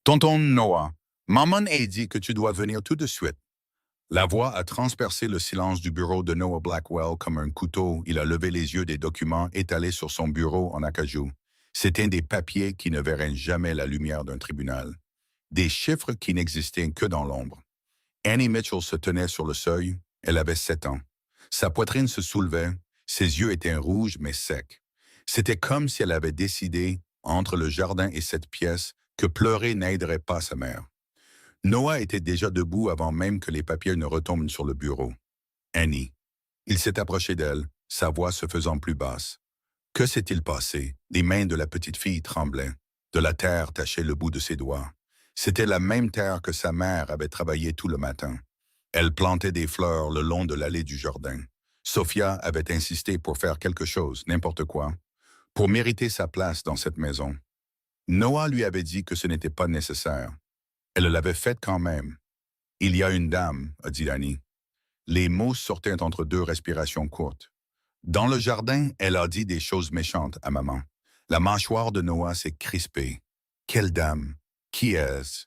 Tonton Noah, maman a dit que tu dois venir tout de suite. La voix a transpercé le silence du bureau de Noah Blackwell comme un couteau. Il a levé les yeux des documents étalés sur son bureau en acajou. C'étaient des papiers qui ne verraient jamais la lumière d'un tribunal. Des chiffres qui n'existaient que dans l'ombre. Annie Mitchell se tenait sur le seuil. Elle avait 7 ans. Sa poitrine se soulevait. Ses yeux étaient rouges mais secs. C'était comme si elle avait décidé, entre le jardin et cette pièce, que pleurer n'aiderait pas sa mère. Noah était déjà debout avant même que les papiers ne retombent sur le bureau. Annie. Il s'est approché d'elle, sa voix se faisant plus basse. Que s'est-il passé? Les mains de la petite fille tremblaient. De la terre tachait le bout de ses doigts. C'était la même terre que sa mère avait travaillé tout le matin. Elle plantait des fleurs le long de l'allée du jardin. Sophia avait insisté pour faire quelque chose, n'importe quoi, pour mériter sa place dans cette maison. Noah lui avait dit que ce n'était pas nécessaire. Elle l'avait faite quand même. Il y a une dame, a dit Annie. Les mots sortaient entre deux respirations courtes. Dans le jardin, elle a dit des choses méchantes à maman. La mâchoire de Noah s'est crispée. Quelle dame? Qui est-ce?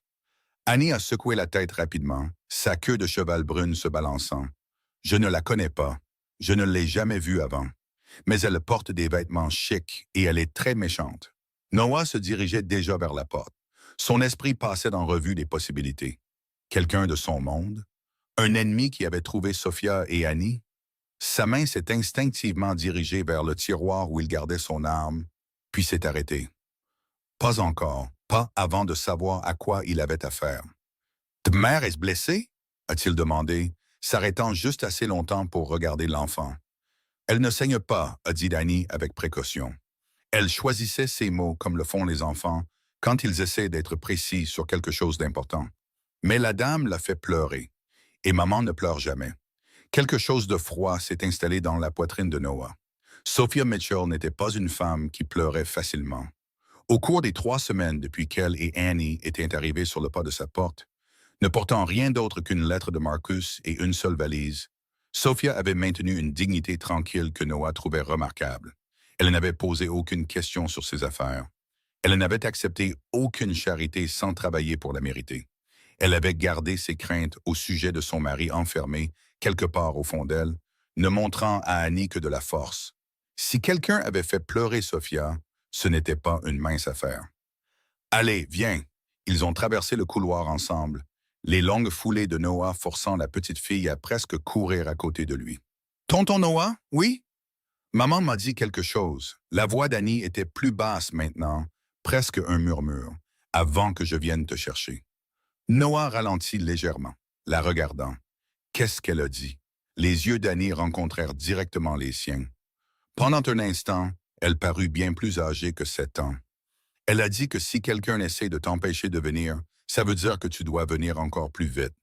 Annie a secoué la tête rapidement, sa queue de cheval brune se balançant. Je ne la connais pas. Je ne l'ai jamais vue avant. Mais elle porte des vêtements chics et elle est très méchante. Noah se dirigeait déjà vers la porte. Son esprit passait en revue les possibilités. Quelqu'un de son monde? Un ennemi qui avait trouvé Sophia et Annie? Sa main s'est instinctivement dirigée vers le tiroir où il gardait son arme, puis s'est arrêtée. Pas encore, pas avant de savoir à quoi il avait affaire. « Ta mère est blessée? » a-t-il demandé, s'arrêtant juste assez longtemps pour regarder l'enfant. « Elle ne saigne pas, » a dit Annie avec précaution. Elle choisissait ses mots comme le font les enfants quand ils essaient d'être précis sur quelque chose d'important. Mais la dame l'a fait pleurer, et maman ne pleure jamais. Quelque chose de froid s'est installé dans la poitrine de Noah. Sophia Mitchell n'était pas une femme qui pleurait facilement. Au cours des 3 semaines depuis qu'elle et Annie étaient arrivées sur le pas de sa porte, ne portant rien d'autre qu'une lettre de Marcus et une seule valise, Sophia avait maintenu une dignité tranquille que Noah trouvait remarquable. Elle n'avait posé aucune question sur ses affaires. Elle n'avait accepté aucune charité sans travailler pour la mériter. Elle avait gardé ses craintes au sujet de son mari enfermé, quelque part au fond d'elle, ne montrant à Annie que de la force. Si quelqu'un avait fait pleurer Sophia, ce n'était pas une mince affaire. « Allez, viens !» Ils ont traversé le couloir ensemble, les longues foulées de Noah forçant la petite fille à presque courir à côté de lui. « Tonton Noah, oui? » Maman m'a dit quelque chose. La voix d'Annie était plus basse maintenant, presque un murmure, avant que je vienne te chercher. Noah ralentit légèrement, la regardant. Qu'est-ce qu'elle a dit? Les yeux d'Annie rencontrèrent directement les siens. Pendant un instant, elle parut bien plus âgée que 7 ans. Elle a dit que si quelqu'un essaie de t'empêcher de venir, ça veut dire que tu dois venir encore plus vite.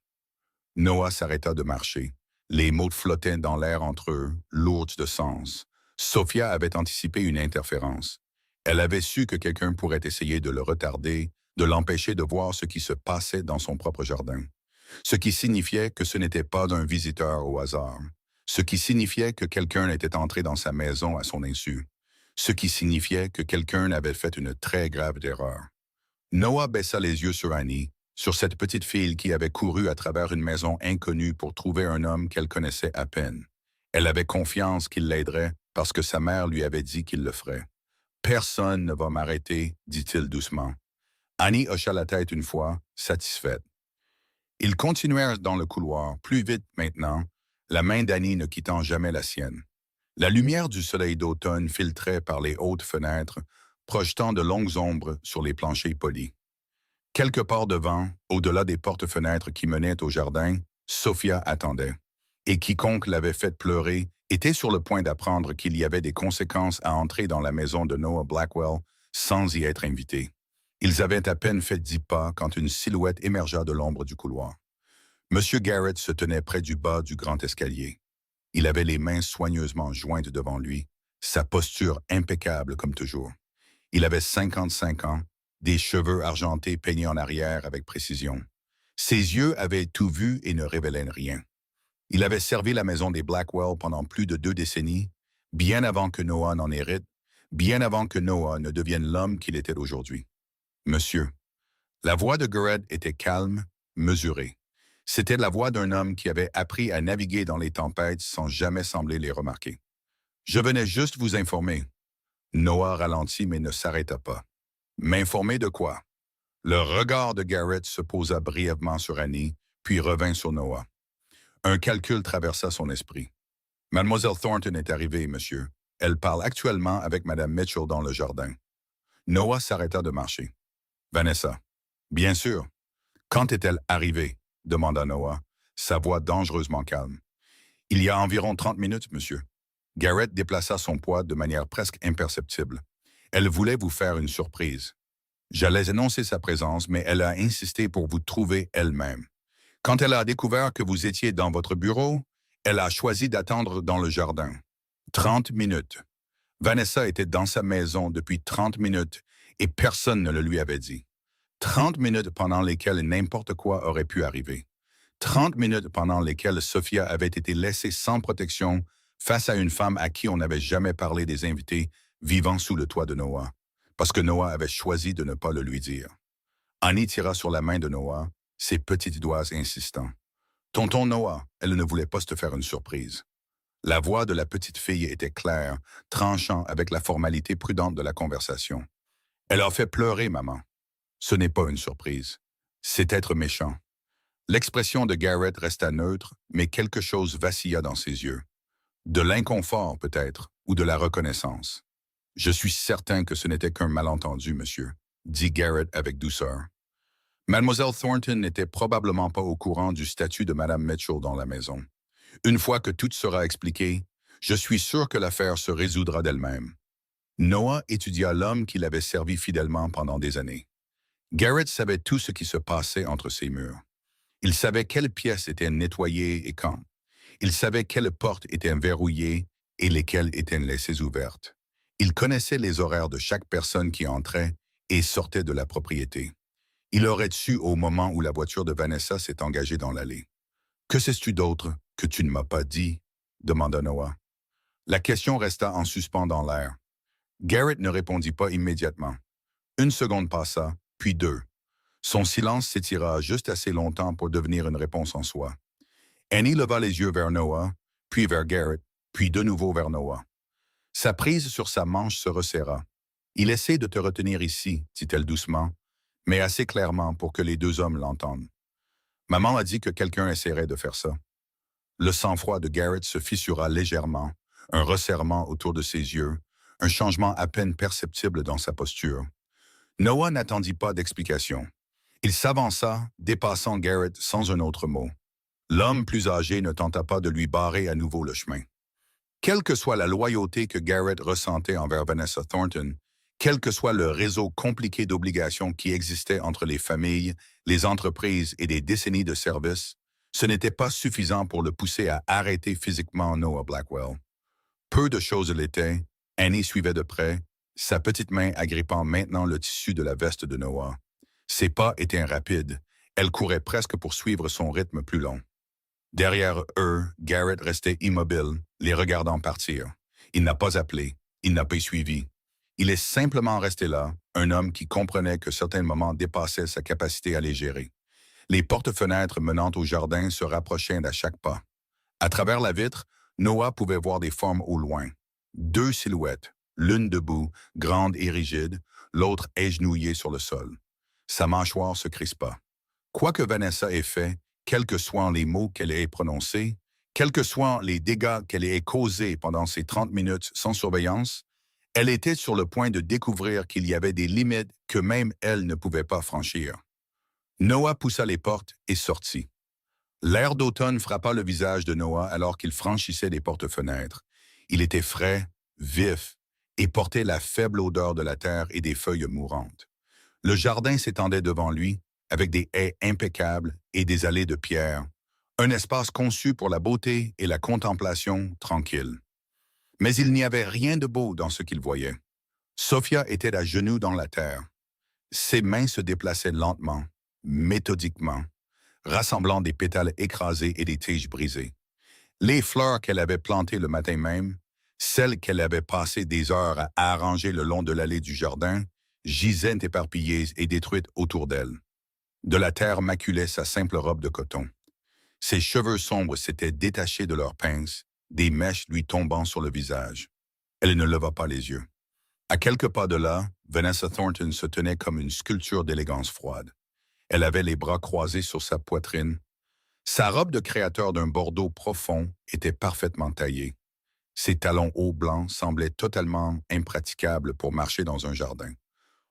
Noah s'arrêta de marcher. Les mots flottaient dans l'air entre eux, lourds de sens. Sophia avait anticipé une interférence. Elle avait su que quelqu'un pourrait essayer de le retarder, de l'empêcher de voir ce qui se passait dans son propre jardin. Ce qui signifiait que ce n'était pas d'un visiteur au hasard. Ce qui signifiait que quelqu'un était entré dans sa maison à son insu. Ce qui signifiait que quelqu'un avait fait une très grave erreur. Noah baissa les yeux sur Annie, sur cette petite fille qui avait couru à travers une maison inconnue pour trouver un homme qu'elle connaissait à peine. Elle avait confiance qu'il l'aiderait parce que sa mère lui avait dit qu'il le ferait. « Personne ne va m'arrêter, dit-il doucement. Annie hocha la tête une fois, satisfaite. Ils continuèrent dans le couloir, plus vite maintenant, la main d'Annie ne quittant jamais la sienne. La lumière du soleil d'automne filtrait par les hautes fenêtres, projetant de longues ombres sur les planchers polis. Quelque part devant, au-delà des portes-fenêtres qui menaient au jardin, Sophia attendait. Et quiconque l'avait faite pleurer était sur le point d'apprendre qu'il y avait des conséquences à entrer dans la maison de Noah Blackwell sans y être invité. Ils avaient à peine fait 10 pas quand une silhouette émergea de l'ombre du couloir. Monsieur Garrett se tenait près du bas du grand escalier. Il avait les mains soigneusement jointes devant lui, sa posture impeccable comme toujours. Il avait 55 ans, des cheveux argentés peignés en arrière avec précision. Ses yeux avaient tout vu et ne révélaient rien. Il avait servi la maison des Blackwell pendant plus de 2 décennies, bien avant que Noah n'en hérite, bien avant que Noah ne devienne l'homme qu'il était aujourd'hui. « Monsieur, La voix de Garrett était calme, mesurée. C'était la voix d'un homme qui avait appris à naviguer dans les tempêtes sans jamais sembler les remarquer. Je venais juste vous informer. Noah ralentit mais ne s'arrêta pas. M'informer de quoi? Le regard de Garrett se posa brièvement sur Annie, puis revint sur Noah. Un calcul traversa son esprit. Mademoiselle Thornton est arrivée, monsieur. Elle parle actuellement avec Madame Mitchell dans le jardin. Noah s'arrêta de marcher. Vanessa. Bien sûr. Quand est-elle arrivée? Demanda Noah, sa voix dangereusement calme. Il y a environ 30 minutes, monsieur. Garrett déplaça son poids de manière presque imperceptible. Elle voulait vous faire une surprise. J'allais annoncer sa présence, mais elle a insisté pour vous trouver elle-même. Quand elle a découvert que vous étiez dans votre bureau, elle a choisi d'attendre dans le jardin. 30 minutes. Vanessa était dans sa maison depuis 30 minutes et personne ne le lui avait dit. 30 minutes pendant lesquelles n'importe quoi aurait pu arriver. 30 minutes pendant lesquelles Sophia avait été laissée sans protection face à une femme à qui on n'avait jamais parlé des invités vivant sous le toit de Noah, parce que Noah avait choisi de ne pas le lui dire. Annie tira sur la main de Noah, ses petits doigts insistants. « Tonton Noah, elle ne voulait pas se faire une surprise. » La voix de la petite fille était claire, tranchant avec la formalité prudente de la conversation. « Elle a fait pleurer, maman. Ce n'est pas une surprise. C'est être méchant. » L'expression de Garrett resta neutre, mais quelque chose vacilla dans ses yeux. De l'inconfort, peut-être, ou de la reconnaissance. « Je suis certain que ce n'était qu'un malentendu, monsieur, » dit Garrett avec douceur. Mademoiselle Thornton n'était probablement pas au courant du statut de Madame Mitchell dans la maison. Une fois que tout sera expliqué, je suis sûr que l'affaire se résoudra d'elle-même. Noah étudia l'homme qui l'avait servi fidèlement pendant des années. Garrett savait tout ce qui se passait entre ces murs. Il savait quelles pièces étaient nettoyées et quand. Il savait quelles portes étaient verrouillées et lesquelles étaient laissées ouvertes. Il connaissait les horaires de chaque personne qui entrait et sortait de la propriété. Il aurait su au moment où la voiture de Vanessa s'est engagée dans l'allée. « Que sais-tu d'autre que tu ne m'as pas dit? » demanda Noah. La question resta en suspens dans l'air. Garrett ne répondit pas immédiatement. Une seconde passa, puis deux. Son silence s'étira juste assez longtemps pour devenir une réponse en soi. Annie leva les yeux vers Noah, puis vers Garrett, puis de nouveau vers Noah. Sa prise sur sa manche se resserra. « Il essaie de te retenir ici, dit-elle doucement, mais assez clairement pour que les deux hommes l'entendent. Maman a dit que quelqu'un essaierait de faire ça. » Le sang-froid de Garrett se fissura légèrement, un resserrement autour de ses yeux, un changement à peine perceptible dans sa posture. Noah n'attendit pas d'explication. Il s'avança, dépassant Garrett sans un autre mot. L'homme plus âgé ne tenta pas de lui barrer à nouveau le chemin. Quelle que soit la loyauté que Garrett ressentait envers Vanessa Thornton, quel que soit le réseau compliqué d'obligations qui existait entre les familles, les entreprises et des décennies de service, ce n'était pas suffisant pour le pousser à arrêter physiquement Noah Blackwell. Peu de choses l'étaient, Annie suivait de près, sa petite main agrippant maintenant le tissu de la veste de Noah. Ses pas étaient rapides, elle courait presque pour suivre son rythme plus long. Derrière eux, Garrett restait immobile, les regardant partir. Il n'a pas appelé, il n'a pas suivi. Il est simplement resté là, un homme qui comprenait que certains moments dépassaient sa capacité à les gérer. Les portes-fenêtres menant au jardin se rapprochaient à chaque pas. À travers la vitre, Noah pouvait voir des formes au loin. Deux silhouettes, l'une debout, grande et rigide, l'autre agenouillée sur le sol. Sa mâchoire se crispa. Quoi que Vanessa ait fait, quels que soient les mots qu'elle ait prononcés, quels que soient les dégâts qu'elle ait causés pendant ces 30 minutes sans surveillance, elle était sur le point de découvrir qu'il y avait des limites que même elle ne pouvait pas franchir. Noah poussa les portes et sortit. L'air d'automne frappa le visage de Noah alors qu'il franchissait les portes-fenêtres. Il était frais, vif, et portait la faible odeur de la terre et des feuilles mourantes. Le jardin s'étendait devant lui, avec des haies impeccables et des allées de pierre, un espace conçu pour la beauté et la contemplation tranquille. Mais il n'y avait rien de beau dans ce qu'il voyait. Sophia était à genoux dans la terre. Ses mains se déplaçaient lentement, méthodiquement, rassemblant des pétales écrasés et des tiges brisées. Les fleurs qu'elle avait plantées le matin même, celles qu'elle avait passé des heures à arranger le long de l'allée du jardin, gisaient éparpillées et détruites autour d'elle. De la terre maculait sa simple robe de coton. Ses cheveux sombres s'étaient détachés de leurs pinces, des mèches lui tombant sur le visage. Elle ne leva pas les yeux. À quelques pas de là, Vanessa Thornton se tenait comme une sculpture d'élégance froide. Elle avait les bras croisés sur sa poitrine. Sa robe de créateur d'un bordeaux profond était parfaitement taillée. Ses talons hauts blancs semblaient totalement impraticables pour marcher dans un jardin.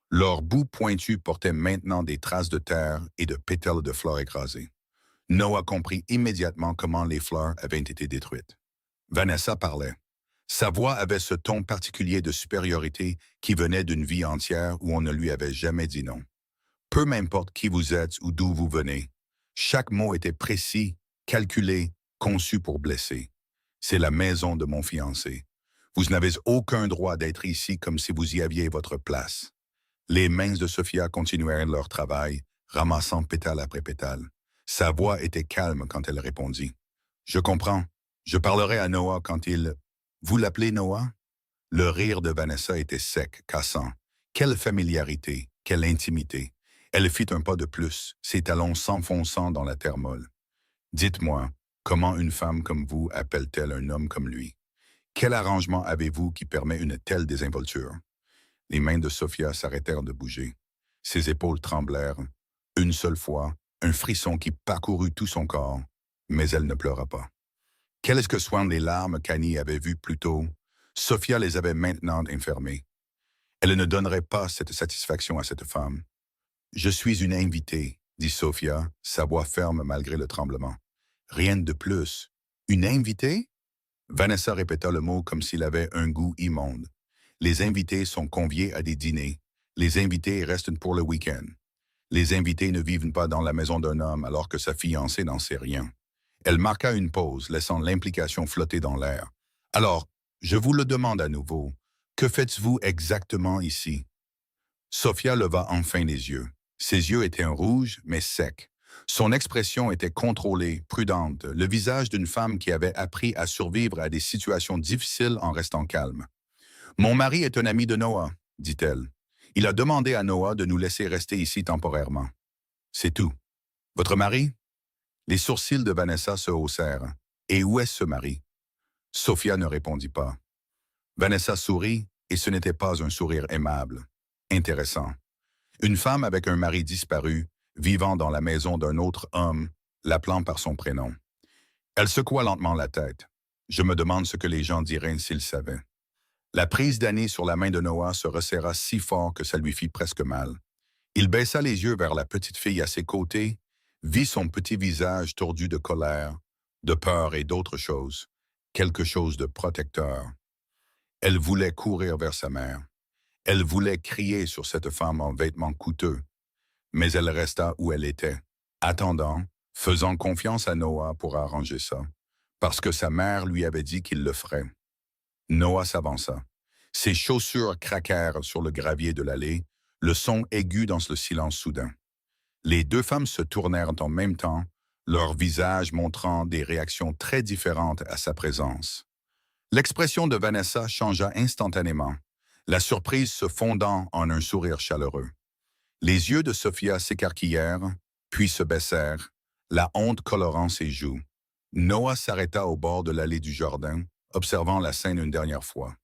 Leurs bouts pointus portaient maintenant des traces de terre et de pétales de fleurs écrasées. Noah comprit immédiatement comment les fleurs avaient été détruites. Vanessa parlait. Sa voix avait ce ton particulier de supériorité qui venait d'une vie entière où on ne lui avait jamais dit non. Peu m'importe qui vous êtes ou d'où vous venez, chaque mot était précis, calculé, conçu pour blesser. C'est la maison de mon fiancé. Vous n'avez aucun droit d'être ici comme si vous y aviez votre place. Les mains de Sophia continuèrent leur travail, ramassant pétale après pétale. Sa voix était calme quand elle répondit. « Je comprends. Je parlerai à Noah quand il... » « Vous l'appelez Noah? » Le rire de Vanessa était sec, cassant. Quelle familiarité, quelle intimité. Elle fit un pas de plus, ses talons s'enfonçant dans la terre molle. « Dites-moi, comment une femme comme vous appelle-t-elle un homme comme lui? Quel arrangement avez-vous qui permet une telle désinvolture? » Les mains de Sophia s'arrêtèrent de bouger. Ses épaules tremblèrent. Une seule fois, un frisson qui parcourut tout son corps, mais elle ne pleura pas. Quelles que soient les larmes qu'Annie avait vues plus tôt, Sophia les avait maintenant enfermées. Elle ne donnerait pas cette satisfaction à cette femme. « Je suis une invitée, » dit Sophia, sa voix ferme malgré le tremblement. « Rien de plus. Une invitée? » Vanessa répéta le mot comme s'il avait un goût immonde. Les invités sont conviés à des dîners. Les invités restent pour le week-end. Les invités ne vivent pas dans la maison d'un homme alors que sa fiancée n'en sait rien. Elle marqua une pause, laissant l'implication flotter dans l'air. « Alors, je vous le demande à nouveau, que faites-vous exactement ici? » Sophia leva enfin les yeux. Ses yeux étaient rouges, mais secs. Son expression était contrôlée, prudente, le visage d'une femme qui avait appris à survivre à des situations difficiles en restant calme. « Mon mari est un ami de Noah, » dit-elle. « Il a demandé à Noah de nous laisser rester ici temporairement. C'est tout. Votre mari? » Les sourcils de Vanessa se haussèrent. « Et où est ce mari? » Sophia ne répondit pas. Vanessa sourit, et ce n'était pas un sourire aimable. Intéressant. Une femme avec un mari disparu, vivant dans la maison d'un autre homme, l'appelant par son prénom. Elle secoua lentement la tête. Je me demande ce que les gens diraient s'ils savaient. La prise d'Annie sur la main de Noah se resserra si fort que ça lui fit presque mal. Il baissa les yeux vers la petite fille à ses côtés, vit son petit visage tordu de colère, de peur et d'autres choses, quelque chose de protecteur. Elle voulait courir vers sa mère. Elle voulait crier sur cette femme en vêtements coûteux, mais elle resta où elle était, attendant, faisant confiance à Noah pour arranger ça, parce que sa mère lui avait dit qu'il le ferait. Noah s'avança. Ses chaussures craquèrent sur le gravier de l'allée, le son aigu dans le silence soudain. Les deux femmes se tournèrent en même temps, leurs visages montrant des réactions très différentes à sa présence. L'expression de Vanessa changea instantanément, la surprise se fondant en un sourire chaleureux. Les yeux de Sophia s'écarquillèrent, puis se baissèrent, la honte colorant ses joues. Noah s'arrêta au bord de l'allée du jardin, observant la scène une dernière fois.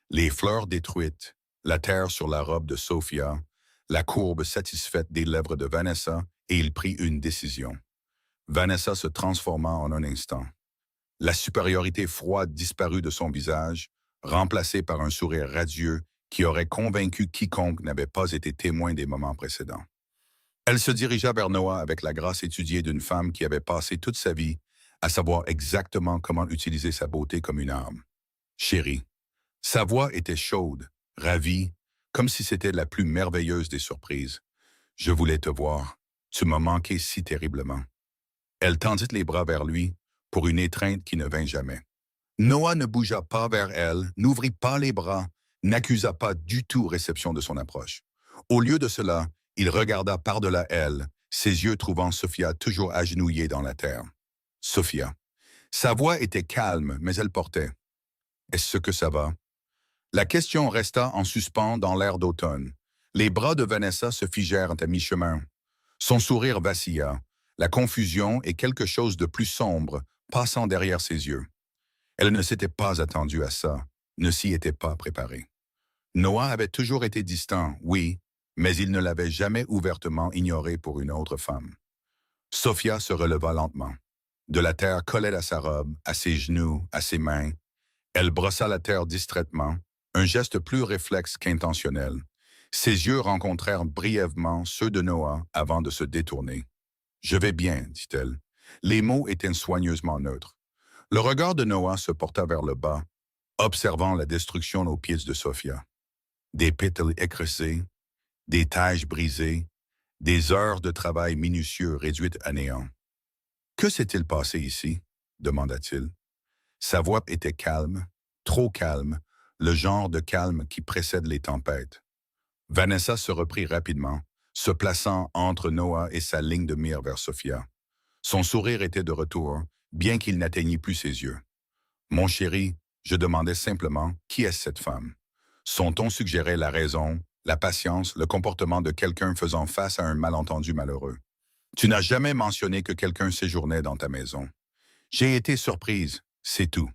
Les fleurs détruites, la terre sur la robe de Sophia, la courbe satisfaite des lèvres de Vanessa, et il prit une décision. Vanessa se transforma en un instant. La supériorité froide disparut de son visage, remplacée par un sourire radieux qui aurait convaincu quiconque n'avait pas été témoin des moments précédents. Elle se dirigea vers Noah avec la grâce étudiée d'une femme qui avait passé toute sa vie à savoir exactement comment utiliser sa beauté comme une arme. « Chérie ». Sa voix était chaude, ravie, comme si c'était la plus merveilleuse des surprises. « Je voulais te voir. Tu m'as manqué si terriblement. » Elle tendit les bras vers lui pour une étreinte qui ne vint jamais. Noah ne bougea pas vers elle, n'ouvrit pas les bras, n'accusa pas du tout réception de son approche. Au lieu de cela, il regarda par-delà elle, ses yeux trouvant Sophia toujours agenouillée dans la terre. Sophia. Sa voix était calme, mais elle portait. « Est-ce que ça va? » La question resta en suspens dans l'air d'automne. Les bras de Vanessa se figèrent à mi-chemin. Son sourire vacilla, la confusion et quelque chose de plus sombre passant derrière ses yeux. Elle ne s'était pas attendue à ça, ne s'y était pas préparée. Noah avait toujours été distant, oui, mais il ne l'avait jamais ouvertement ignoré pour une autre femme. Sophia se releva lentement. De la terre collait à sa robe, à ses genoux, à ses mains. Elle brossa la terre distraitement, un geste plus réflexe qu'intentionnel. Ses yeux rencontrèrent brièvement ceux de Noah avant de se détourner. « Je vais bien, dit-elle. » Les mots étaient soigneusement neutres. Le regard de Noah se porta vers le bas, observant la destruction aux pieds de Sophia. Des pétales écrasés, des taches brisées, des heures de travail minutieux réduites à néant. « Que s'est-il passé ici? » demanda-t-il. Sa voix était calme, trop calme, le genre de calme qui précède les tempêtes. Vanessa se reprit rapidement, se plaçant entre Noah et sa ligne de mire vers Sophia. Son sourire était de retour, bien qu'il n'atteignît plus ses yeux. « Mon chéri, je demandais simplement qui est cette femme. » Son ton suggérait la raison, la patience, le comportement de quelqu'un faisant face à un malentendu malheureux. « Tu n'as jamais mentionné que quelqu'un séjournait dans ta maison. » « J'ai été surprise, c'est tout. »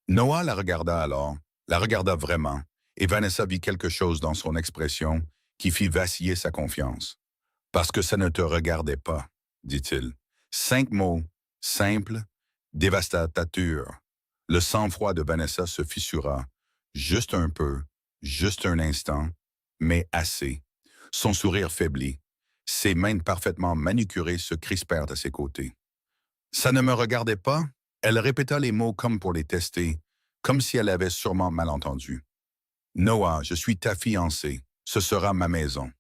Noah la regarda alors, la regarda vraiment, et Vanessa vit quelque chose dans son expression qui fit vaciller sa confiance. « Parce que ça ne te regardait pas, » dit-il. 5 mots, simples, dévastateurs. Le sang-froid de Vanessa se fissura, juste un peu, juste un instant, mais assez. Son sourire faiblit. Ses mains parfaitement manucurées se crispèrent à ses côtés. « Ça ne me regardait pas ?» Elle répéta les mots comme pour les tester, comme si elle avait sûrement mal entendu. « Noah, je suis ta fiancée. Ce sera ma maison.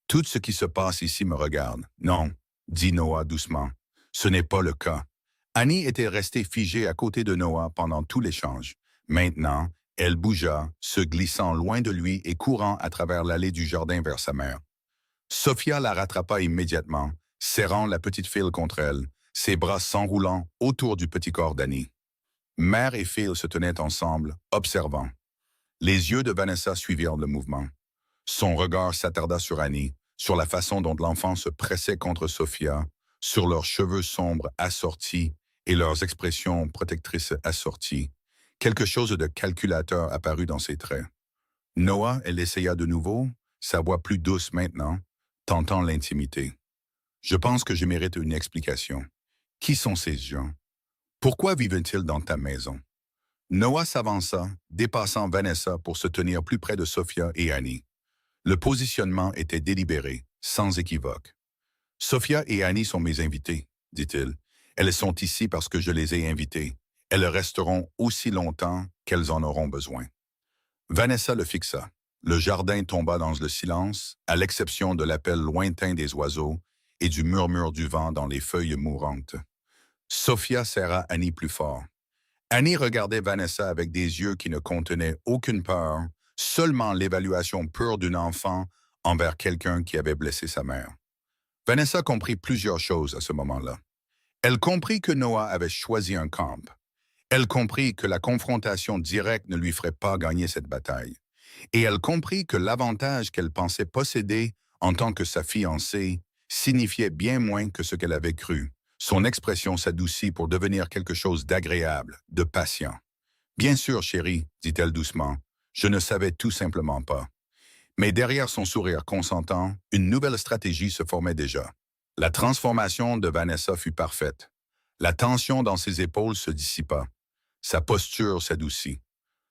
Tout ce qui se passe ici me regarde. » « Non, » dit Noah doucement. « Ce n'est pas le cas. » Annie était restée figée à côté de Noah pendant tout l'échange. Maintenant, elle bougea, se glissant loin de lui et courant à travers l'allée du jardin vers sa mère. Sophia la rattrapa immédiatement, serrant la petite fille contre elle, ses bras s'enroulant autour du petit corps d'Annie. Mère et fille se tenaient ensemble, observant. Les yeux de Vanessa suivirent le mouvement. Son regard s'attarda sur Annie, sur la façon dont l'enfant se pressait contre Sophia, sur leurs cheveux sombres assortis et leurs expressions protectrices assorties. Quelque chose de calculateur apparut dans ses traits. Noah, elle essaya de nouveau, sa voix plus douce maintenant, tentant l'intimité. « Je pense que je mérite une explication. Qui sont ces gens? Pourquoi vivent-ils dans ta maison? » Noah s'avança, dépassant Vanessa pour se tenir plus près de Sophia et Annie. Le positionnement était délibéré, sans équivoque. « Sophia et Annie sont mes invités, » dit-il. « Elles sont ici parce que je les ai invitées. Elles resteront aussi longtemps qu'elles en auront besoin. » Vanessa le fixa. Le jardin tomba dans le silence, à l'exception de l'appel lointain des oiseaux et du murmure du vent dans les feuilles mourantes. Sophia serra Annie plus fort. Annie regardait Vanessa avec des yeux qui ne contenaient aucune peur, seulement l'évaluation pure d'un enfant envers quelqu'un qui avait blessé sa mère. Vanessa comprit plusieurs choses à ce moment-là. Elle comprit que Noah avait choisi un camp. Elle comprit que la confrontation directe ne lui ferait pas gagner cette bataille. Et elle comprit que l'avantage qu'elle pensait posséder en tant que sa fiancée signifiait bien moins que ce qu'elle avait cru. Son expression s'adoucit pour devenir quelque chose d'agréable, de patient. « Bien sûr, chérie, » dit-elle doucement, « je ne savais tout simplement pas. » Mais derrière son sourire consentant, une nouvelle stratégie se formait déjà. La transformation de Vanessa fut parfaite. La tension dans ses épaules se dissipa. Sa posture s'adoucit.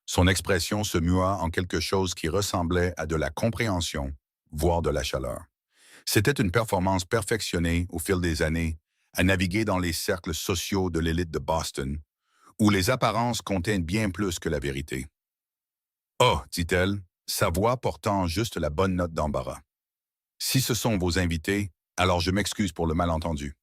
Son expression se mua en quelque chose qui ressemblait à de la compréhension, voire de la chaleur. C'était une performance perfectionnée au fil des années, à naviguer dans les cercles sociaux de l'élite de Boston, où les apparences contiennent bien plus que la vérité. « Oh, » dit-elle, sa voix portant juste la bonne note d'embarras. « Si ce sont vos invités, alors je m'excuse pour le malentendu. »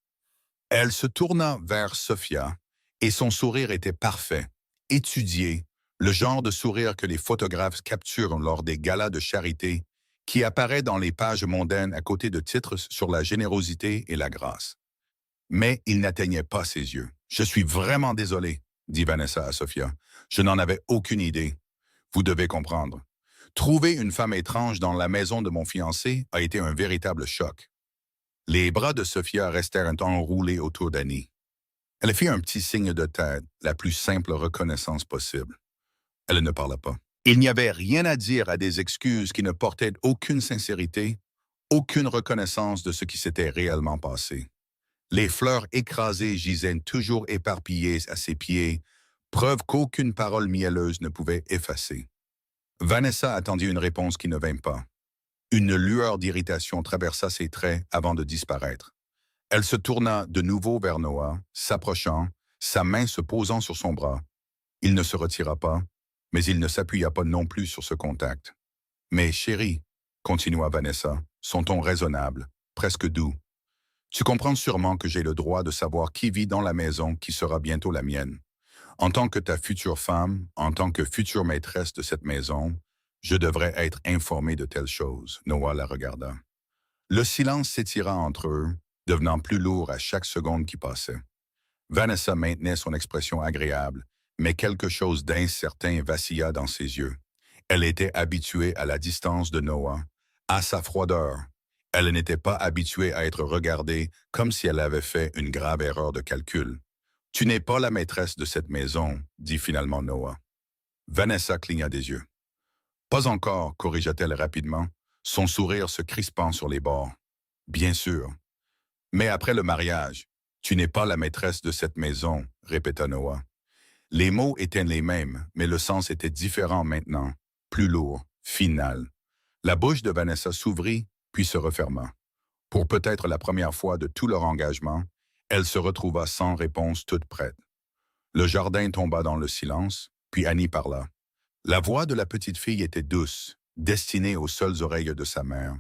Elle se tourna vers Sophia, et son sourire était parfait, étudié, le genre de sourire que les photographes capturent lors des galas de charité, qui apparaît dans les pages mondaines à côté de titres sur la générosité et la grâce. Mais il n'atteignait pas ses yeux. « Je suis vraiment désolé, » dit Vanessa à Sophia. « Je n'en avais aucune idée. Vous devez comprendre. Trouver une femme étrange dans la maison de mon fiancé a été un véritable choc. » Les bras de Sophia restèrent un temps enroulés autour d'Annie. Elle fit un petit signe de tête, la plus simple reconnaissance possible. Elle ne parla pas. Il n'y avait rien à dire à des excuses qui ne portaient aucune sincérité, aucune reconnaissance de ce qui s'était réellement passé. Les fleurs écrasées gisaient toujours éparpillées à ses pieds, preuve qu'aucune parole mielleuse ne pouvait effacer. Vanessa attendit une réponse qui ne vint pas. Une lueur d'irritation traversa ses traits avant de disparaître. Elle se tourna de nouveau vers Noah, s'approchant, sa main se posant sur son bras. Il ne se retira pas, mais il ne s'appuya pas non plus sur ce contact. « Mais chérie, continua Vanessa, son ton raisonnable, presque doux, tu comprends sûrement que j'ai le droit de savoir qui vit dans la maison qui sera bientôt la mienne. En tant que ta future femme, en tant que future maîtresse de cette maison, je devrais être informé de telles choses. » Noah la regarda. Le silence s'étira entre eux, devenant plus lourd à chaque seconde qui passait. Vanessa maintenait son expression agréable, mais quelque chose d'incertain vacilla dans ses yeux. Elle était habituée à la distance de Noah, à sa froideur. Elle n'était pas habituée à être regardée comme si elle avait fait une grave erreur de calcul. « Tu n'es pas la maîtresse de cette maison, » dit finalement Noah. Vanessa cligna des yeux. « Pas encore, » corrigea-t-elle rapidement, son sourire se crispant sur les bords. « Bien sûr. Mais après le mariage, tu n'es pas la maîtresse de cette maison, » répéta Noah. Les mots étaient les mêmes, mais le sens était différent maintenant, plus lourd, final. La bouche de Vanessa s'ouvrit, puis se referma. Pour peut-être la première fois de tout leur engagement, elle se retrouva sans réponse toute prête. Le jardin tomba dans le silence, puis Annie parla. La voix de la petite fille était douce, destinée aux seules oreilles de sa mère.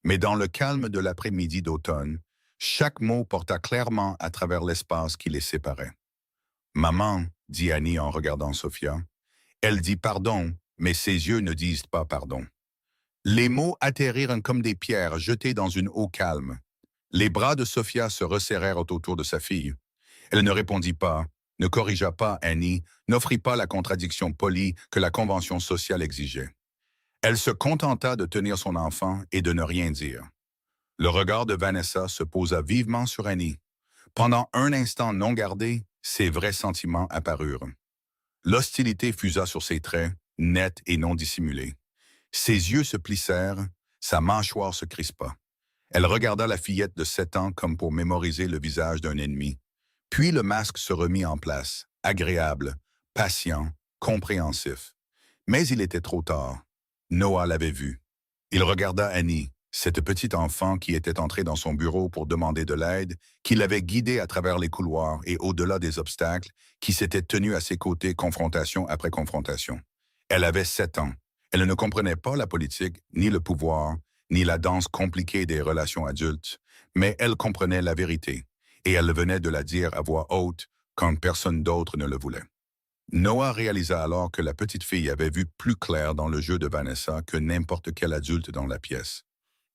Mais dans le calme de l'après-midi d'automne, chaque mot porta clairement à travers l'espace qui les séparait. « Maman, » dit Annie en regardant Sophia. Elle dit pardon, mais ses yeux ne disent pas pardon. Les mots atterrirent comme des pierres jetées dans une eau calme. Les bras de Sophia se resserrèrent autour de sa fille. Elle ne répondit pas, ne corrigea pas Annie, n'offrit pas la contradiction polie que la convention sociale exigeait. Elle se contenta de tenir son enfant et de ne rien dire. Le regard de Vanessa se posa vivement sur Annie. Pendant un instant non gardé, ses vrais sentiments apparurent. L'hostilité fusa sur ses traits, nets et non dissimulés. Ses yeux se plissèrent, sa mâchoire se crispa. Elle regarda la fillette de 7 ans comme pour mémoriser le visage d'un ennemi. Puis le masque se remit en place, agréable, patient, compréhensif. Mais il était trop tard. Noah l'avait vu. Il regarda Annie, cette petite enfant qui était entrée dans son bureau pour demander de l'aide, qui l'avait guidée à travers les couloirs et au-delà des obstacles, qui s'était tenue à ses côtés confrontation après confrontation. Elle avait 7 ans. Elle ne comprenait pas la politique, ni le pouvoir, ni la danse compliquée des relations adultes, mais elle comprenait la vérité, et elle venait de la dire à voix haute quand personne d'autre ne le voulait. Noah réalisa alors que la petite fille avait vu plus clair dans le jeu de Vanessa que n'importe quel adulte dans la pièce.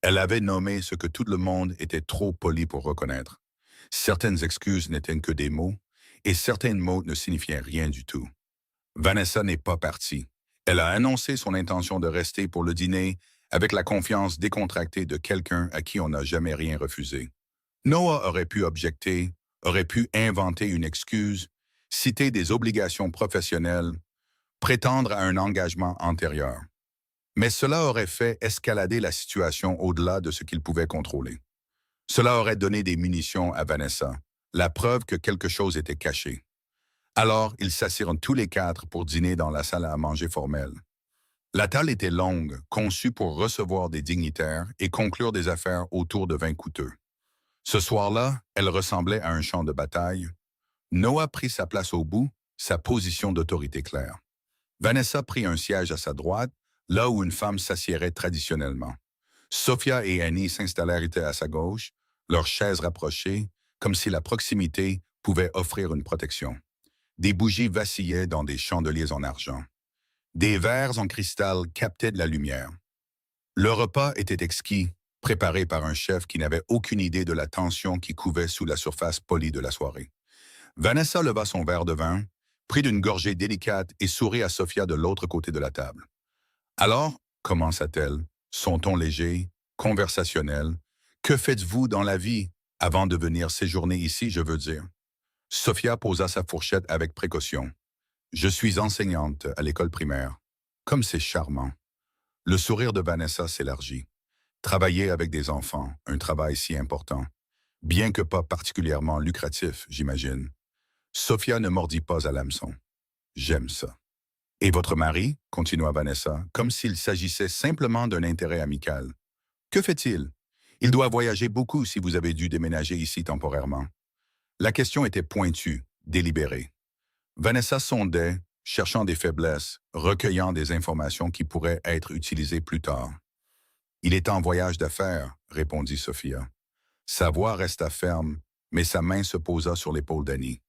Elle avait nommé ce que tout le monde était trop poli pour reconnaître. Certaines excuses n'étaient que des mots, et certains mots ne signifiaient rien du tout. Vanessa n'est pas partie. Elle a annoncé son intention de rester pour le dîner avec la confiance décontractée de quelqu'un à qui on n'a jamais rien refusé. Noah aurait pu objecter, aurait pu inventer une excuse, citer des obligations professionnelles, prétendre à un engagement antérieur. Mais cela aurait fait escalader la situation au-delà de ce qu'il pouvait contrôler. Cela aurait donné des munitions à Vanessa, la preuve que quelque chose était caché. Alors, ils s'assirent tous les 4 pour dîner dans la salle à manger formelle. La table était longue, conçue pour recevoir des dignitaires et conclure des affaires autour de vins coûteux. Ce soir-là, elle ressemblait à un champ de bataille. Noah prit sa place au bout, sa position d'autorité claire. Vanessa prit un siège à sa droite, là où une femme s'assiérait traditionnellement. Sophia et Annie s'installèrent à sa gauche, leurs chaises rapprochées, comme si la proximité pouvait offrir une protection. Des bougies vacillaient dans des chandeliers en argent. Des verres en cristal captaient de la lumière. Le repas était exquis, préparé par un chef qui n'avait aucune idée de la tension qui couvait sous la surface polie de la soirée. Vanessa leva son verre de vin, prit d'une gorgée délicate et sourit à Sophia de l'autre côté de la table. « Alors, commença-t-elle, son ton léger, conversationnel, Que faites-vous dans la vie avant de venir séjourner ici, je veux dire? Sophia posa sa fourchette avec précaution. Je suis enseignante à l'école primaire. Comme c'est charmant. Le sourire de Vanessa s'élargit. Travailler avec des enfants, un travail si important. Bien que pas particulièrement lucratif, j'imagine. Sophia ne mordit pas à l'hameçon. J'aime ça. Et votre mari, continua Vanessa, comme s'il s'agissait simplement d'un intérêt amical. Que fait-il? Il doit voyager beaucoup si vous avez dû déménager ici temporairement. La question était pointue, délibérée. Vanessa sondait, cherchant des faiblesses, recueillant des informations qui pourraient être utilisées plus tard. Il est en voyage d'affaires, répondit Sophia. Sa voix resta ferme, mais sa main se posa sur l'épaule d'Annie.